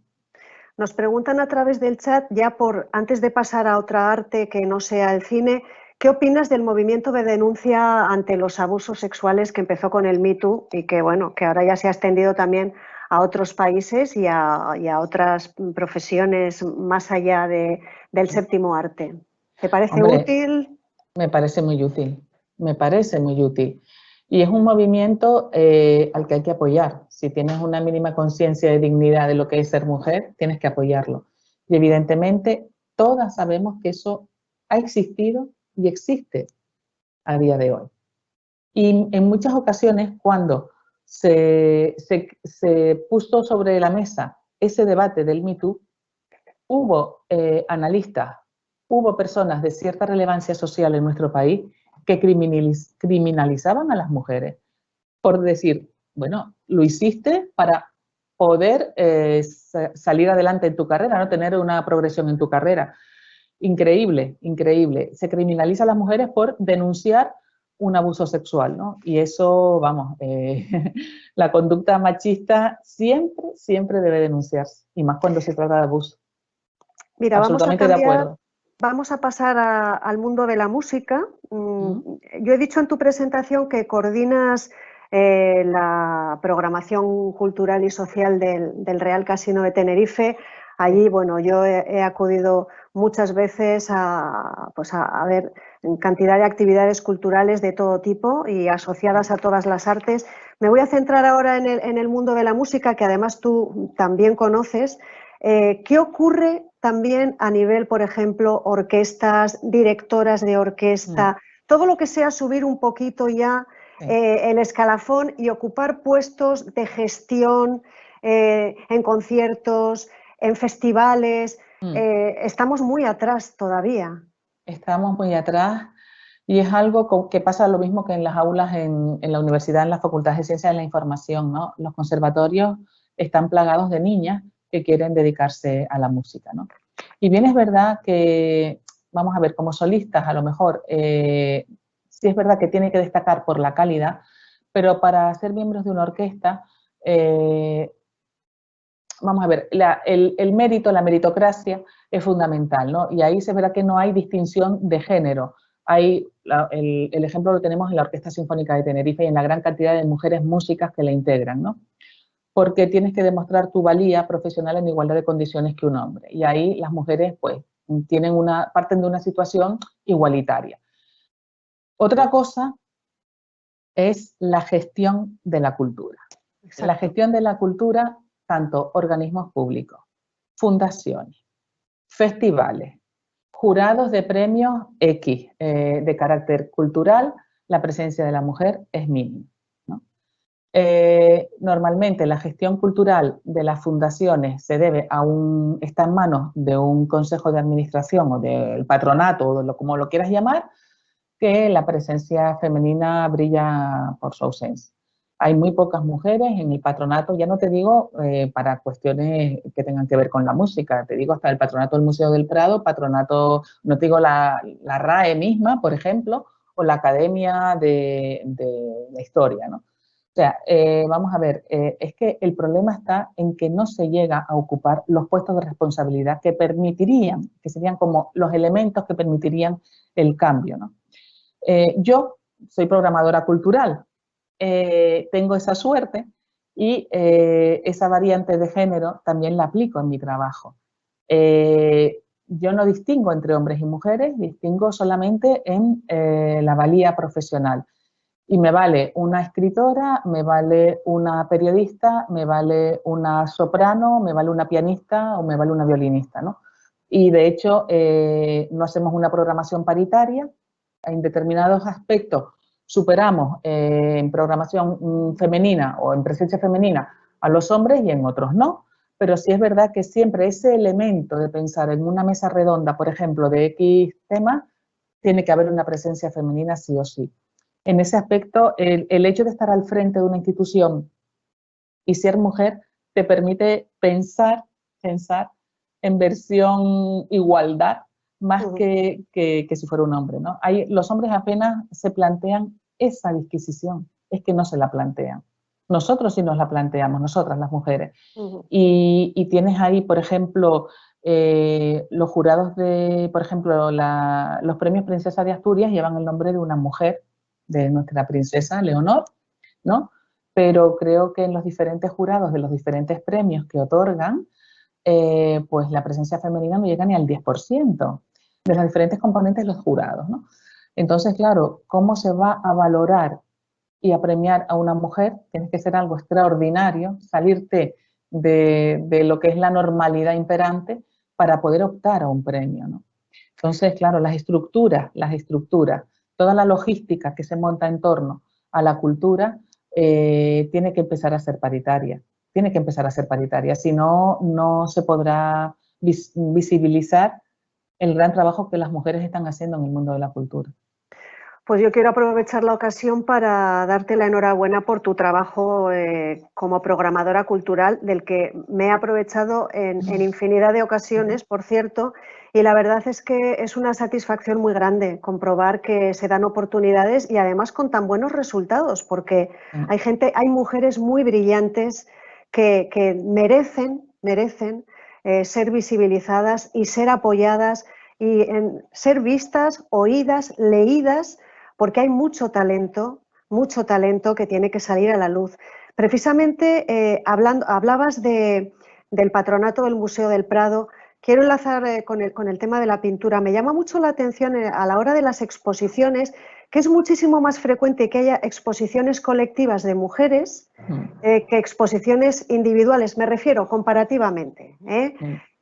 Nos preguntan a través del chat, ya antes de pasar a otra arte que no sea el cine, ¿qué opinas del movimiento de denuncia ante los abusos sexuales que empezó con el Me Too y que, bueno, que ahora ya se ha extendido también a otros países y a otras profesiones más allá del séptimo arte? ¿Te parece útil? Me parece muy útil, me parece muy útil. Y es un movimiento al que hay que apoyar. Si tienes una mínima conciencia de dignidad de lo que es ser mujer, tienes que apoyarlo. Y evidentemente todas sabemos que eso ha existido y existe a día de hoy. Y en muchas ocasiones cuando se puso sobre la mesa ese debate del Me Too, hubo analistas, hubo personas de cierta relevancia social en nuestro país que criminalizaban a las mujeres por decir, bueno, lo hiciste para poder salir adelante en tu carrera, no tener una progresión en tu carrera. Increíble, increíble. Se criminaliza a las mujeres por denunciar un abuso sexual, ¿no? Y eso, vamos, la conducta machista siempre, siempre debe denunciarse, y más cuando se trata de abuso. Mira, Absolutamente de acuerdo. Vamos a pasar al mundo de la música. Yo he dicho en tu presentación que coordinas la programación cultural y social del Real Casino de Tenerife. Allí, bueno, yo he acudido muchas veces a ver cantidad de actividades culturales de todo tipo y asociadas a todas las artes. Me voy a centrar ahora en el mundo de la música, que además tú también conoces. ¿Qué ocurre también a nivel, por ejemplo, orquestas, directoras de orquesta, todo lo que sea subir un poquito ya el escalafón y ocupar puestos de gestión en conciertos, en festivales? Estamos muy atrás todavía. Estamos muy atrás y es algo que pasa lo mismo que en las aulas en la universidad, en las facultades de Ciencias de la Información, ¿no? Los conservatorios están plagados de niñas que quieren dedicarse a la música, ¿no? Y bien es verdad que, vamos a ver, como solistas a lo mejor, sí es verdad que tiene que destacar por la calidad, pero para ser miembros de una orquesta, vamos a ver, el mérito, la meritocracia es fundamental, ¿no? Y ahí se verá que no hay distinción de género. El ejemplo lo tenemos en la Orquesta Sinfónica de Tenerife y en la gran cantidad de mujeres músicas que la integran, ¿no? Porque tienes que demostrar tu valía profesional en igualdad de condiciones que un hombre. Y ahí las mujeres, pues, parten de una situación igualitaria. Otra cosa es la gestión de la cultura. Exacto. La gestión de la cultura, tanto organismos públicos, fundaciones, festivales, jurados de premios X de carácter cultural, la presencia de la mujer es mínima. Normalmente la gestión cultural de las fundaciones está en manos de un consejo de administración o del patronato, o como lo quieras llamar, que la presencia femenina brilla por su ausencia. Hay muy pocas mujeres en el patronato, ya no te digo para cuestiones que tengan que ver con la música, te digo hasta el patronato del Museo del Prado, no te digo la RAE misma, por ejemplo, o la Academia de la Historia, ¿no? O sea, vamos a ver, es que el problema está en que no se llega a ocupar los puestos de responsabilidad que permitirían, que serían como los elementos que permitirían el cambio, ¿no? Yo soy programadora cultural, tengo esa suerte y esa variante de género también la aplico en mi trabajo. Yo no distingo entre hombres y mujeres, distingo solamente en la valía profesional. Y me vale una escritora, me vale una periodista, me vale una soprano, me vale una pianista o me vale una violinista, ¿no? Y de hecho no hacemos una programación paritaria. En determinados aspectos superamos en programación femenina o en presencia femenina a los hombres y en otros no. Pero sí es verdad que siempre ese elemento de pensar en una mesa redonda, por ejemplo, de X tema, tiene que haber una presencia femenina sí o sí. En ese aspecto, el hecho de estar al frente de una institución y ser mujer te permite pensar en versión igualdad más que si fuera un hombre, ¿no? Los hombres apenas se plantean esa disquisición, es que no se la plantean. Nosotros sí nos la planteamos, nosotras las mujeres. Y tienes ahí, por ejemplo, los jurados de, por ejemplo, los premios Princesa de Asturias llevan el nombre de una mujer, de nuestra princesa Leonor, ¿no? Pero creo que en los diferentes jurados de los diferentes premios que otorgan, pues la presencia femenina no llega ni al 10% de los diferentes componentes de los jurados, ¿no? Entonces, claro, ¿cómo se va a valorar y a premiar a una mujer? Tienes que ser algo extraordinario, salirte de lo que es la normalidad imperante para poder optar a un premio, ¿no? Entonces, claro, las estructuras, toda la logística que se monta en torno a la cultura tiene que empezar a ser paritaria. Si no, no se podrá visibilizar el gran trabajo que las mujeres están haciendo en el mundo de la cultura. Pues yo quiero aprovechar la ocasión para darte la enhorabuena por tu trabajo como programadora cultural, del que me he aprovechado en infinidad de ocasiones, por cierto, y la verdad es que es una satisfacción muy grande comprobar que se dan oportunidades y además con tan buenos resultados, porque hay mujeres muy brillantes que merecen ser visibilizadas y ser apoyadas y ser vistas, oídas, leídas, porque hay mucho talento que tiene que salir a la luz. Precisamente hablabas del patronato del Museo del Prado. Quiero enlazar con el tema de la pintura. Me llama mucho la atención a la hora de las exposiciones, que es muchísimo más frecuente que haya exposiciones colectivas de mujeres que exposiciones individuales, me refiero comparativamente.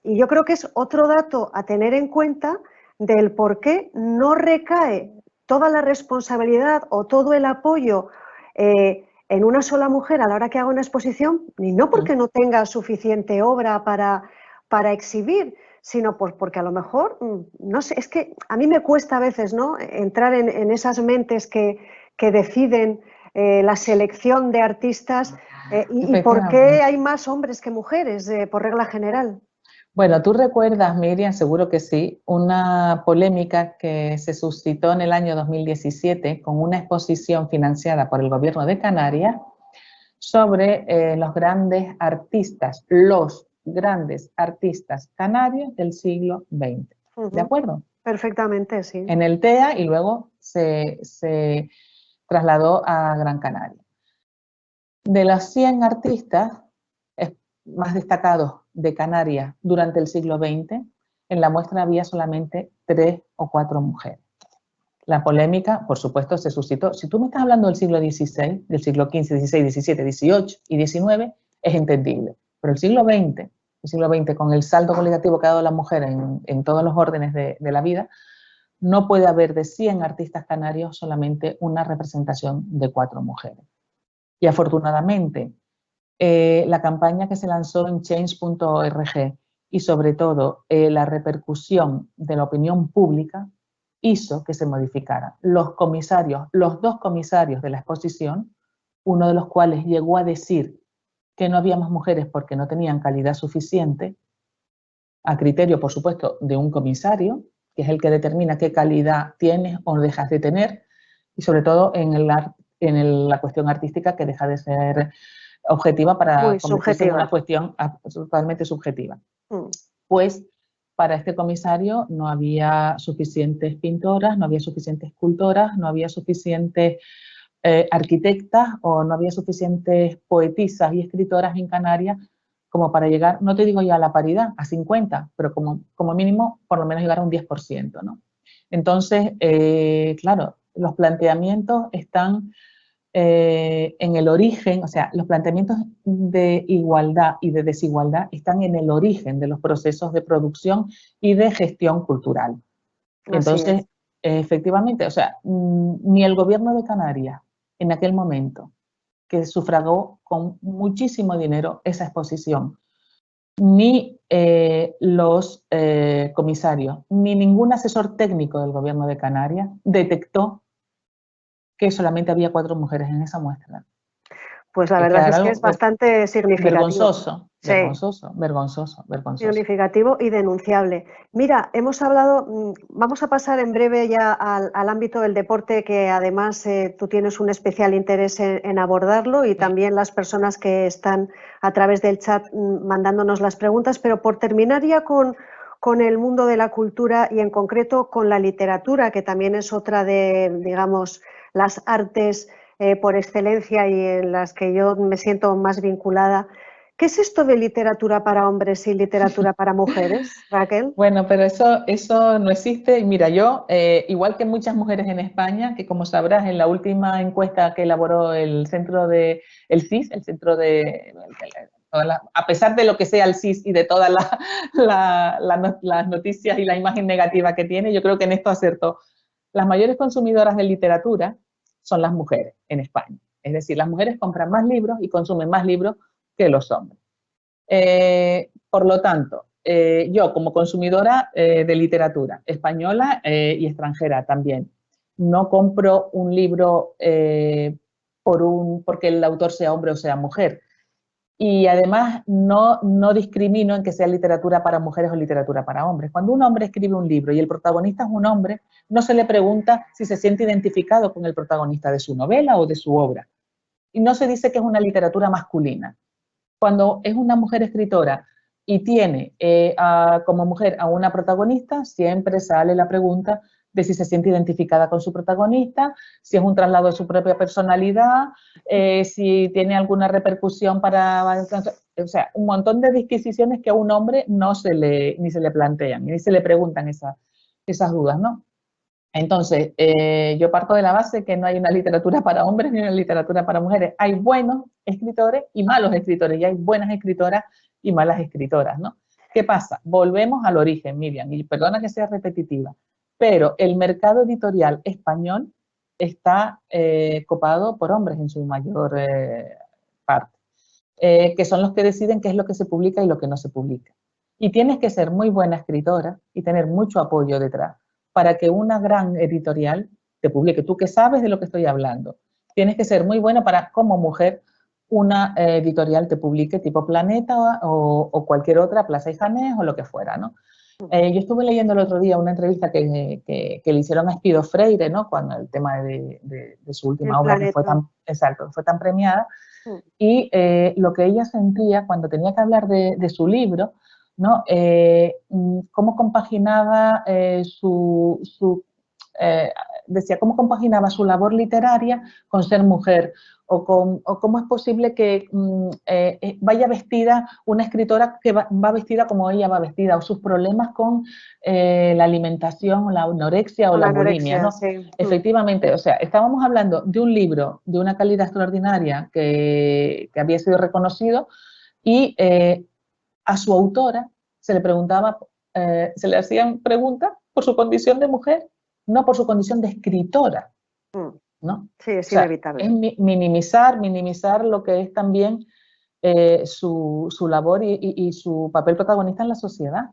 Y yo creo que es otro dato a tener en cuenta del por qué no recae toda la responsabilidad o todo el apoyo en una sola mujer a la hora que haga una exposición, y no porque no tenga suficiente obra para exhibir, sino pues porque a lo mejor, no sé, es que a mí me cuesta a veces, ¿no?, entrar en esas mentes que deciden la selección de artistas y por qué hay más hombres que mujeres, por regla general. Bueno, tú recuerdas, Miriam, seguro que sí, una polémica que se suscitó en el año 2017 con una exposición financiada por el Gobierno de Canarias sobre los grandes artistas canarios del siglo XX. ¿De acuerdo? Perfectamente, sí. En el TEA y luego se trasladó a Gran Canaria. De los 100 artistas más destacados de Canarias durante el siglo XX, en la muestra había solamente 3 o 4 mujeres. La polémica, por supuesto, se suscitó. Si tú me estás hablando del siglo XVI, del siglo XV, XVI, XVII, XVIII y XIX, es entendible. Pero el siglo XX, con el salto cualitativo que ha dado la mujer en todos los órdenes de la vida, no puede haber de 100 artistas canarios solamente una representación de 4 mujeres. Y afortunadamente, la campaña que se lanzó en change.org y sobre todo la repercusión de la opinión pública hizo que se modificara. Los 2 comisarios de la exposición, uno de los cuales llegó a decir que no había más mujeres porque no tenían calidad suficiente, a criterio, por supuesto, de un comisario, que es el que determina qué calidad tienes o dejas de tener, y sobre todo en la cuestión artística, que deja de ser objetiva para convertirse en una cuestión totalmente subjetiva. Pues para este comisario no había suficientes pintoras, no había suficientes escultoras, no había suficientes arquitectas o no había suficientes poetisas y escritoras en Canarias como para llegar, no te digo ya a la paridad, a 50, pero como mínimo por lo menos llegar a un 10%, ¿no? Entonces, claro, los planteamientos están en el origen, o sea, los planteamientos de igualdad y de desigualdad están en el origen de los procesos de producción y de gestión cultural. Entonces, efectivamente, o sea, ni el Gobierno de Canarias en aquel momento, que sufragó con muchísimo dinero esa exposición, ni los comisarios, ni ningún asesor técnico del Gobierno de Canarias detectó que solamente había 4 mujeres en esa muestra. Pues la verdad es que es bastante significativo. Vergonzoso, vergonzoso. Significativo y denunciable. Mira, hemos hablado, vamos a pasar en breve ya al ámbito del deporte, que además tú tienes un especial interés en abordarlo, y también las personas que están a través del chat mandándonos las preguntas, pero por terminar ya con el mundo de la cultura y en concreto con la literatura, que también es otra de, digamos, las artes por excelencia y en las que yo me siento más vinculada. ¿Qué es esto de literatura para hombres y literatura para mujeres, Raquel? Bueno, pero eso no existe. Y mira, yo, igual que muchas mujeres en España, que como sabrás, en la última encuesta que elaboró el centro de, el CIS, el centro de, a pesar de lo que sea el CIS y de todas las noticias y la imagen negativa que tiene, yo creo que en esto acertó. Las mayores consumidoras de literatura son las mujeres en España. Es decir, las mujeres compran más libros y consumen más libros que los hombres. Por lo tanto, yo como consumidora de literatura española y extranjera también, no compro un libro porque el autor sea hombre o sea mujer. Y además no discrimino en que sea literatura para mujeres o literatura para hombres. Cuando un hombre escribe un libro y el protagonista es un hombre, no se le pregunta si se siente identificado con el protagonista de su novela o de su obra. Y no se dice que es una literatura masculina. Cuando es una mujer escritora y tiene como mujer a una protagonista, siempre sale la pregunta de si se siente identificada con su protagonista, si es un traslado de su propia personalidad, si tiene alguna repercusión para... O sea, un montón de disquisiciones que a un hombre ni se le plantean, ni se le preguntan esas dudas, ¿no? Entonces, yo parto de la base que no hay una literatura para hombres ni una literatura para mujeres. Hay buenos escritores y malos escritores, y hay buenas escritoras y malas escritoras, ¿no? ¿Qué pasa? Volvemos al origen, Miriam, y perdona que sea repetitiva, pero el mercado editorial español está copado por hombres en su mayor parte, que son los que deciden qué es lo que se publica y lo que no se publica. Y tienes que ser muy buena escritora y tener mucho apoyo detrás para que una gran editorial te publique. Tú que sabes de lo que estoy hablando. Tienes que ser muy buena para, como mujer, una editorial te publique tipo Planeta o cualquier otra, Plaza y Janés o lo que fuera, ¿no? Yo estuve leyendo el otro día una entrevista que le hicieron a Espido Freire, ¿no? Cuando el tema de su última obra, que fue tan premiada, y lo que ella sentía cuando tenía que hablar de su libro, ¿no? Cómo compaginaba decía, cómo compaginaba su labor literaria con ser mujer, o cómo es posible que vaya vestida una escritora que va vestida como ella va vestida, o sus problemas con la alimentación, o la anorexia o la bulimia, ¿no? Sí. Efectivamente, o sea, estábamos hablando de un libro de una calidad extraordinaria que había sido reconocido, y a su autora se le preguntaba, se le hacían preguntas por su condición de mujer, no por su condición de escritora, ¿no? Sí, es inevitable. Es minimizar lo que es también su labor y su papel protagonista en la sociedad.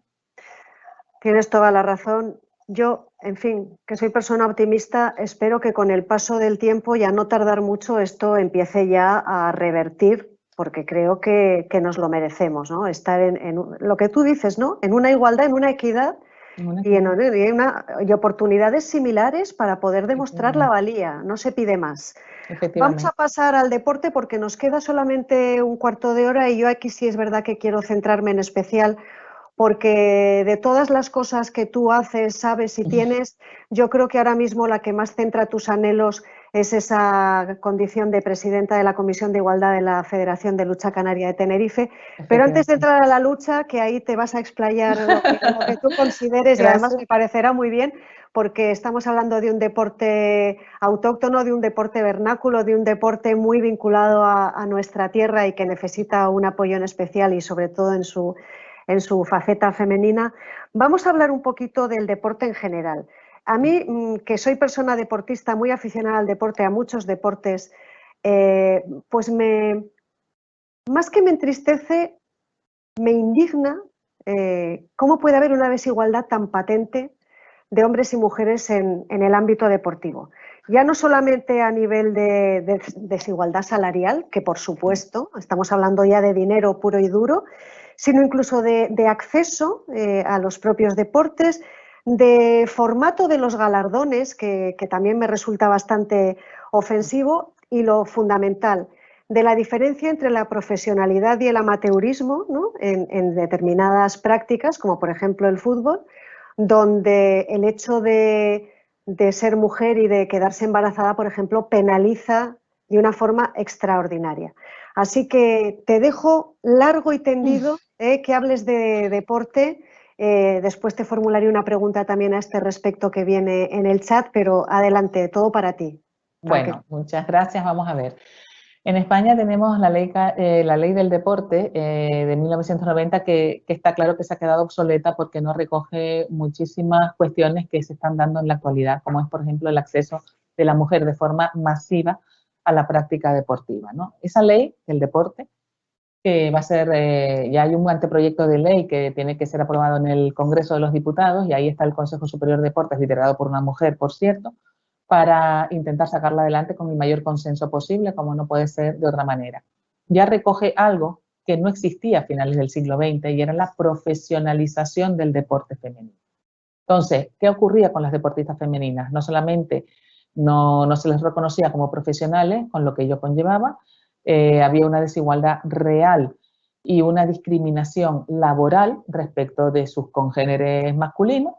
Tienes toda la razón. Yo, en fin, que soy persona optimista, espero que con el paso del tiempo, y a no tardar mucho, esto empiece ya a revertir, porque creo que nos lo merecemos, ¿no? Estar en lo que tú dices, ¿no? En una igualdad, en una equidad y oportunidades similares para poder demostrar la valía. No se pide más. Vamos a pasar al deporte porque nos queda solamente un cuarto de hora, y yo aquí sí es verdad que quiero centrarme en especial, porque de todas las cosas que tú haces, sabes y tienes, yo creo que ahora mismo la que más centra tus anhelos es esa condición de presidenta de la Comisión de Igualdad de la Federación de Lucha Canaria de Tenerife. Pero antes de entrar a la lucha, que ahí te vas a explayar lo que tú consideres, y además me parecerá muy bien, porque estamos hablando de un deporte autóctono, de un deporte vernáculo, de un deporte muy vinculado a nuestra tierra y que necesita un apoyo en especial, y sobre todo en su faceta femenina. Vamos a hablar un poquito del deporte en general. A mí, que soy persona deportista, muy aficionada al deporte, a muchos deportes, pues más que me entristece, me indigna cómo puede haber una desigualdad tan patente de hombres y mujeres en el ámbito deportivo. Ya no solamente a nivel de desigualdad salarial, que por supuesto, estamos hablando ya de dinero puro y duro, sino incluso de acceso a los propios deportes, de formato de los galardones, que también me resulta bastante ofensivo, y lo fundamental, de la diferencia entre la profesionalidad y el amateurismo, ¿no? en determinadas prácticas, como por ejemplo el fútbol, donde el hecho de ser mujer y de quedarse embarazada, por ejemplo, penaliza de una forma extraordinaria. Así que te dejo largo y tendido que hables de deporte. Después te formularé una pregunta también a este respecto que viene en el chat, pero adelante, todo para ti. Bueno, muchas gracias. Vamos a ver. En España tenemos la ley del deporte de 1990 que está claro que se ha quedado obsoleta porque no recoge muchísimas cuestiones que se están dando en la actualidad, como es, por ejemplo, el acceso de la mujer de forma masiva a la práctica deportiva, ¿no? Esa ley del deporte, que va a ser, ya hay un anteproyecto de ley que tiene que ser aprobado en el Congreso de los Diputados, y ahí está el Consejo Superior de Deportes, liderado por una mujer, por cierto, para intentar sacarla adelante con el mayor consenso posible, como no puede ser de otra manera. Ya recoge algo que no existía a finales del siglo XX y era la profesionalización del deporte femenino. Entonces, ¿qué ocurría con las deportistas femeninas? No solamente no se les reconocía como profesionales, con lo que ello conllevaba, había una desigualdad real y una discriminación laboral respecto de sus congéneres masculinos,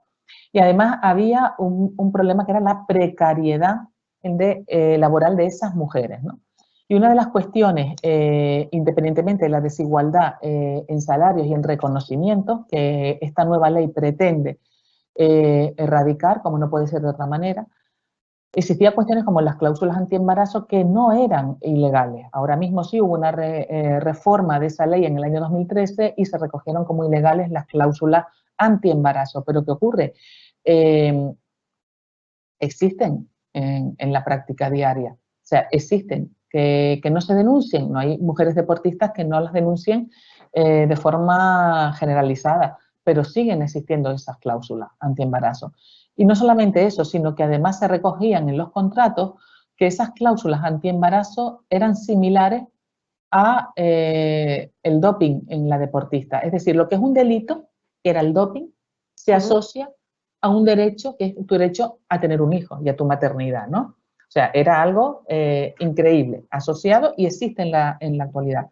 y además había un problema que era la precariedad laboral de esas mujeres, ¿no? Y una de las cuestiones, independientemente de la desigualdad en salarios y en reconocimientos, que esta nueva ley pretende erradicar, como no puede ser de otra manera, existían cuestiones como las cláusulas antiembarazo que no eran ilegales. Ahora mismo sí hubo una reforma de esa ley en el año 2013 y se recogieron como ilegales las cláusulas antiembarazo. Pero ¿qué ocurre? Existen en la práctica diaria. O sea, existen, que no se denuncien. No hay mujeres deportistas que no las denuncien de forma generalizada, pero siguen existiendo esas cláusulas antiembarazo. Y no solamente eso, sino que además se recogían en los contratos que esas cláusulas antiembarazo eran similares a el doping en la deportista. Es decir, lo que es un delito, que era el doping, se asocia a un derecho, que es tu derecho a tener un hijo y a tu maternidad, ¿no? O sea, era algo increíble, asociado, y existe en la actualidad.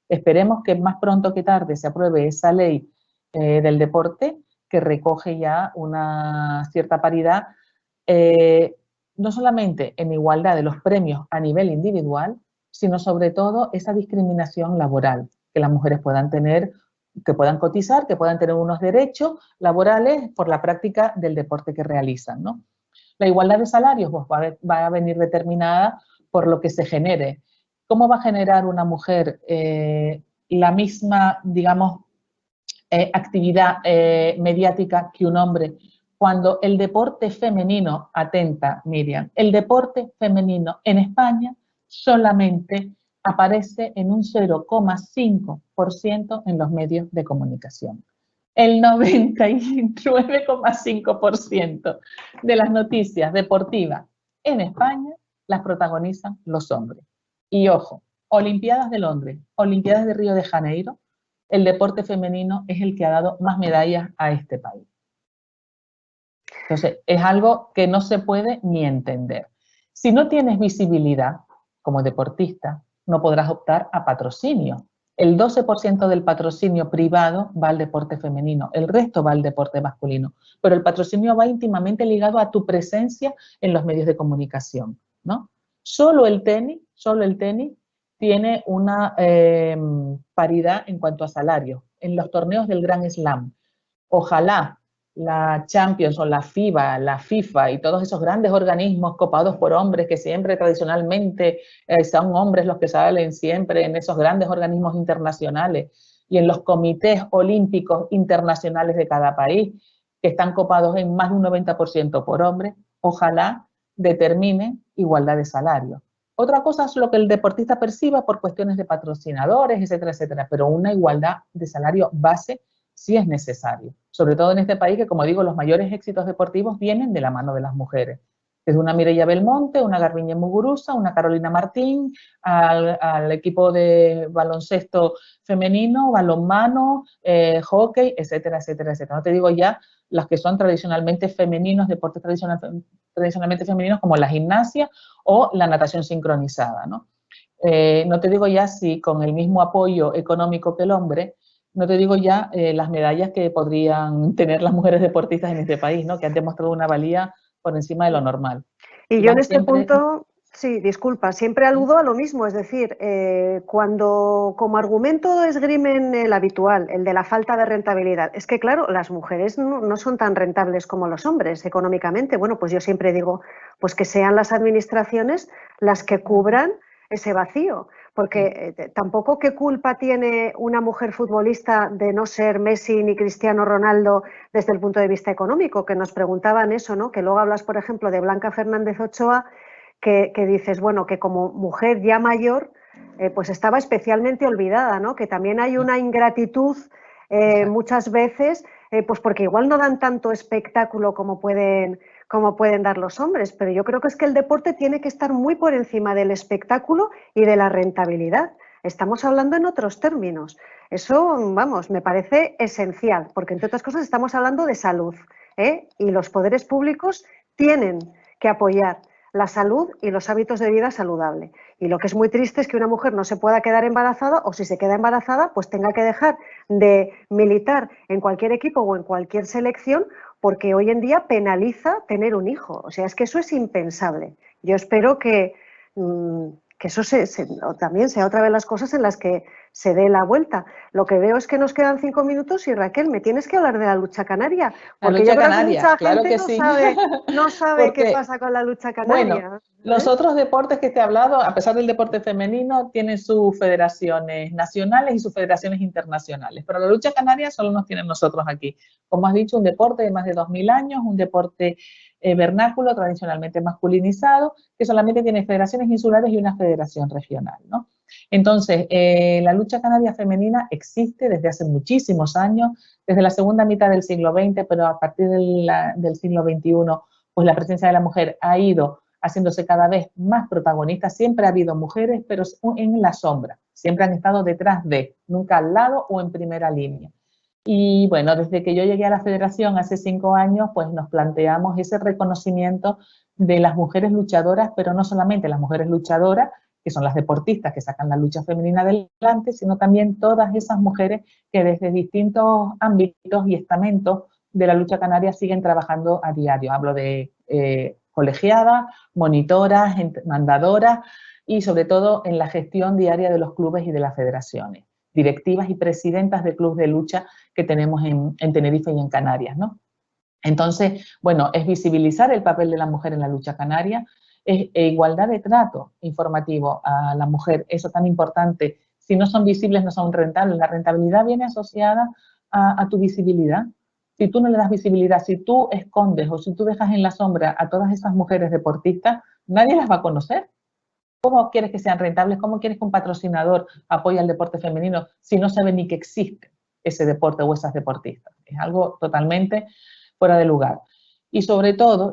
Esperemos que más pronto que tarde se apruebe esa ley del deporte que recoge ya una cierta paridad, no solamente en igualdad de los premios a nivel individual, sino sobre todo esa discriminación laboral, que las mujeres puedan tener, que puedan cotizar, que puedan tener unos derechos laborales por la práctica del deporte que realizan, ¿no? La igualdad de salarios pues, va a venir determinada por lo que se genere. ¿Cómo va a generar una mujer la misma, digamos, actividad mediática que un hombre cuando el deporte femenino, atenta Miriam, el deporte femenino en España solamente aparece en un 0,5% en los medios de comunicación? El 99,5% de las noticias deportivas en España las protagonizan los hombres. Y ojo, Olimpiadas de Londres, Olimpiadas de Río de Janeiro, el deporte femenino es el que ha dado más medallas a este país. Entonces, es algo que no se puede ni entender. Si no tienes visibilidad como deportista, no podrás optar a patrocinio. El 12% del patrocinio privado va al deporte femenino, el resto va al deporte masculino, pero el patrocinio va íntimamente ligado a tu presencia en los medios de comunicación, ¿no? Solo el tenis tiene una paridad en cuanto a salario en los torneos del Grand Slam. Ojalá la Champions o la FIBA, la FIFA y todos esos grandes organismos copados por hombres que siempre tradicionalmente son hombres los que salen siempre en esos grandes organismos internacionales y en los comités olímpicos internacionales de cada país, que están copados en más de un 90% por hombres, ojalá determinen igualdad de salario. Otra cosa es lo que el deportista perciba por cuestiones de patrocinadores, etcétera, etcétera, pero una igualdad de salario base sí es necesario, sobre todo en este país que, como digo, los mayores éxitos deportivos vienen de la mano de las mujeres. Desde una Mireia Belmonte, una Garbiñe Muguruza, una Carolina Martín, al equipo de baloncesto femenino, balonmano, hockey, etcétera, etcétera, etcétera. No te digo ya las que son tradicionalmente femeninos, deportes tradicionalmente femeninos como la gimnasia o la natación sincronizada, ¿no? No te digo ya si con el mismo apoyo económico que el hombre, no te digo ya las medallas que podrían tener las mujeres deportistas en este país, ¿no? Que han demostrado una valía por encima de lo normal. Y yo en este punto, sí, disculpa, siempre aludo a lo mismo, es decir, cuando como argumento esgrimen el habitual, el de la falta de rentabilidad, es que claro, las mujeres no son tan rentables como los hombres económicamente. Bueno, pues yo siempre digo, pues que sean las administraciones las que cubran ese vacío, porque tampoco qué culpa tiene una mujer futbolista de no ser Messi ni Cristiano Ronaldo desde el punto de vista económico, que nos preguntaban eso, ¿no? Que luego hablas, por ejemplo, de Blanca Fernández Ochoa, que dices, bueno, que como mujer ya mayor, pues estaba especialmente olvidada, ¿no? Que también hay una ingratitud muchas veces, pues porque igual no dan tanto espectáculo como pueden como pueden dar los hombres, pero yo creo que es que el deporte tiene que estar muy por encima del espectáculo y de la rentabilidad. Estamos hablando en otros términos. Eso, vamos, me parece esencial, porque entre otras cosas estamos hablando de salud, ¿eh? Y los poderes públicos tienen que apoyar la salud y los hábitos de vida saludable. Y lo que es muy triste es que una mujer no se pueda quedar embarazada, o si se queda embarazada, pues tenga que dejar de militar en cualquier equipo o en cualquier selección, porque hoy en día penaliza tener un hijo. O sea, es que eso es impensable. Yo espero que eso también sea otra de las cosas en las que se dé la vuelta. Lo que veo es que nos quedan 5 minutos y, Raquel, me tienes que hablar de la lucha canaria, porque yo creo que mucha gente no sabe qué pasa con la lucha canaria. Bueno, los otros deportes que te he hablado, a pesar del deporte femenino, tienen sus federaciones nacionales y sus federaciones internacionales, pero la lucha canaria solo nos tienen nosotros aquí. Como has dicho, un deporte de más de 2000 años, un deporte vernáculo, tradicionalmente masculinizado, que solamente tiene federaciones insulares y una federación regional, ¿no? Entonces, la lucha canaria femenina existe desde hace muchísimos años, desde la segunda mitad del siglo XX, pero a partir del siglo XXI, pues la presencia de la mujer ha ido haciéndose cada vez más protagonista. Siempre ha habido mujeres, pero en la sombra, siempre han estado detrás de, nunca al lado o en primera línea. Y bueno, desde que yo llegué a la federación hace 5 años, pues nos planteamos ese reconocimiento de las mujeres luchadoras, pero no solamente las mujeres luchadoras, que son las deportistas que sacan la lucha femenina adelante, sino también todas esas mujeres que desde distintos ámbitos y estamentos de la lucha canaria siguen trabajando a diario. Hablo de colegiadas, monitoras, mandadoras y sobre todo en la gestión diaria de los clubes y de las federaciones, directivas y presidentas de clubes de lucha que tenemos en Tenerife y en Canarias, ¿no? Entonces, bueno, es visibilizar el papel de la mujer en la lucha canaria, es igualdad de trato informativo a la mujer, eso tan importante. Si no son visibles, no son rentables. La rentabilidad viene asociada a tu visibilidad. Si tú no le das visibilidad, si tú escondes o si tú dejas en la sombra a todas esas mujeres deportistas, nadie las va a conocer. ¿Cómo quieres que sean rentables? ¿Cómo quieres que un patrocinador apoye al deporte femenino si no sabe ni que existe ese deporte o esas deportistas? Es algo totalmente fuera de lugar. Y sobre todo,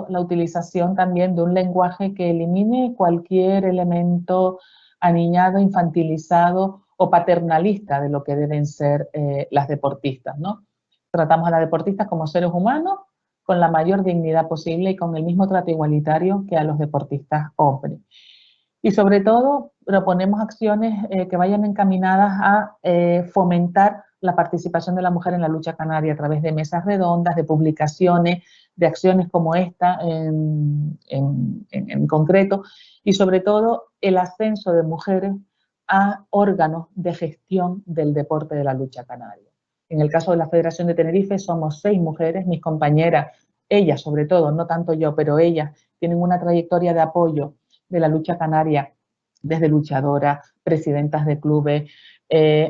la utilización también de un lenguaje que elimine cualquier elemento aniñado, infantilizado o paternalista de lo que deben ser las deportistas, ¿no? Tratamos a las deportistas como seres humanos con la mayor dignidad posible y con el mismo trato igualitario que a los deportistas hombres. Y sobre todo proponemos acciones que vayan encaminadas a fomentar la participación de la mujer en la lucha canaria a través de mesas redondas, de publicaciones, de acciones como esta en concreto, y sobre todo el ascenso de mujeres a órganos de gestión del deporte de la lucha canaria. En el caso de la Federación de Tenerife somos 6 mujeres, mis compañeras, ellas sobre todo, no tanto yo, pero ellas tienen una trayectoria de apoyo de la lucha canaria desde luchadora, presidentas de clubes,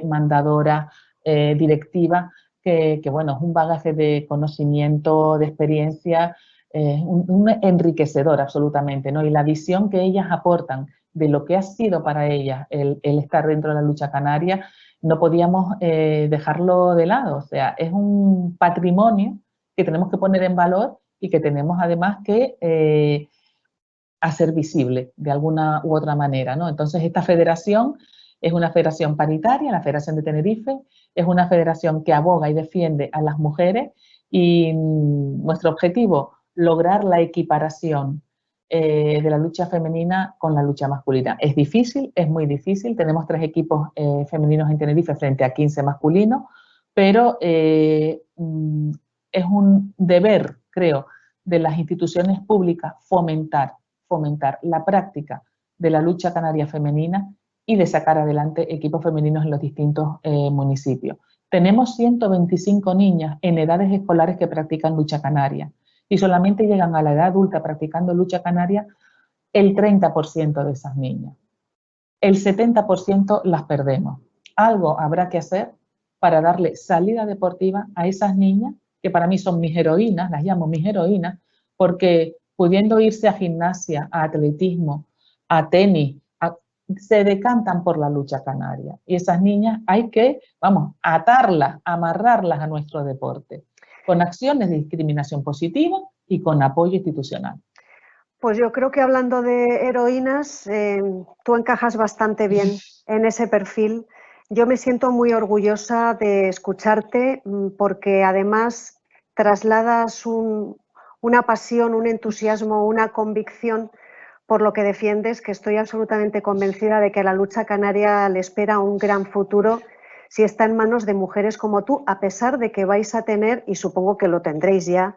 mandadora, directiva, que bueno, es un bagaje de conocimiento, de experiencia, un enriquecedor absolutamente, ¿no? Y la visión que ellas aportan de lo que ha sido para ellas el estar dentro de la lucha canaria, no podíamos dejarlo de lado. O sea, es un patrimonio que tenemos que poner en valor y que tenemos además que hacer visible de alguna u otra manera, ¿no? Entonces, esta federación es una federación paritaria, la Federación de Tenerife, es una federación que aboga y defiende a las mujeres y nuestro objetivo, lograr la equiparación de la lucha femenina con la lucha masculina. Es difícil, es muy difícil, tenemos 3 equipos femeninos en Tenerife frente a 15 masculinos, pero es un deber, creo, de las instituciones públicas fomentar la práctica de la lucha canaria femenina y de sacar adelante equipos femeninos en los distintos municipios. Tenemos 125 niñas en edades escolares que practican lucha canaria y solamente llegan a la edad adulta practicando lucha canaria el 30% de esas niñas. El 70% las perdemos. Algo habrá que hacer para darle salida deportiva a esas niñas, que para mí son mis heroínas, las llamo mis heroínas, porque pudiendo irse a gimnasia, a atletismo, a tenis, se decantan por la lucha canaria. Y esas niñas hay que, atarlas, amarrarlas a nuestro deporte, con acciones de discriminación positiva y con apoyo institucional. Pues yo creo que hablando de heroínas, tú encajas bastante bien en ese perfil. Yo me siento muy orgullosa de escucharte porque además trasladas una pasión, un entusiasmo, una convicción por lo que defiendes, que estoy absolutamente convencida de que a la lucha canaria le espera un gran futuro si está en manos de mujeres como tú, a pesar de que vais a tener, y supongo que lo tendréis ya,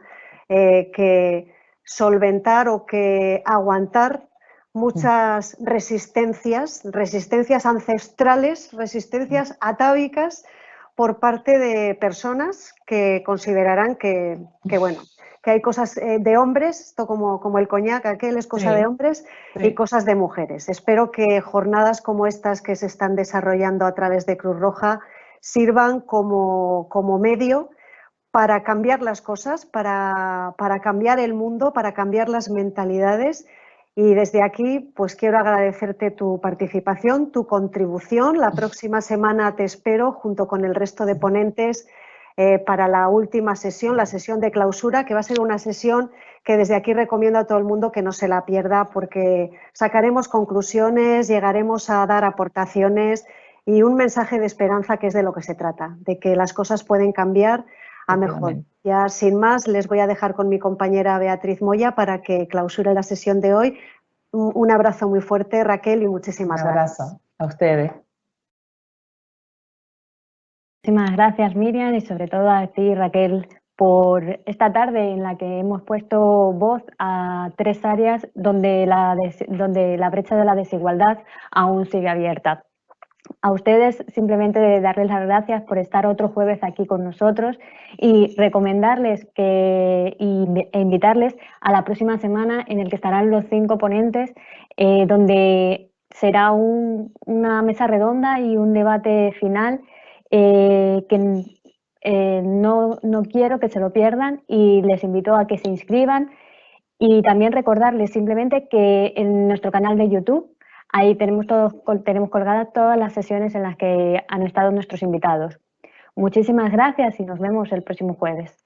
que solventar o que aguantar muchas resistencias ancestrales, resistencias atávicas por parte de personas que considerarán que hay cosas de hombres, esto como el coñac, aquel es cosa de hombres, y cosas de mujeres. Espero que jornadas como estas que se están desarrollando a través de Cruz Roja sirvan como medio para cambiar las cosas, para cambiar el mundo, para cambiar las mentalidades. Y desde aquí, pues quiero agradecerte tu participación, tu contribución. La próxima semana te espero junto con el resto de ponentes para la última sesión, la sesión de clausura, que va a ser una sesión que desde aquí recomiendo a todo el mundo que no se la pierda, porque sacaremos conclusiones, llegaremos a dar aportaciones y un mensaje de esperanza, que es de lo que se trata, de que las cosas pueden cambiar a mejor. Ya sin más, les voy a dejar con mi compañera Beatriz Moya para que clausure la sesión de hoy. Un abrazo muy fuerte, Raquel, y muchísimas gracias. Un abrazo a ustedes. Muchísimas gracias, Miriam, y sobre todo a ti, Raquel, por esta tarde en la que hemos puesto voz a 3 áreas donde la brecha de la desigualdad aún sigue abierta. A ustedes simplemente darles las gracias por estar otro jueves aquí con nosotros y recomendarles e invitarles a la próxima semana en el que estarán los 5 ponentes, donde será una mesa redonda y un debate final que no quiero que se lo pierdan, y les invito a que se inscriban. Y también recordarles simplemente que en nuestro canal de YouTube, ahí tenemos colgadas todas las sesiones en las que han estado nuestros invitados. Muchísimas gracias y nos vemos el próximo jueves.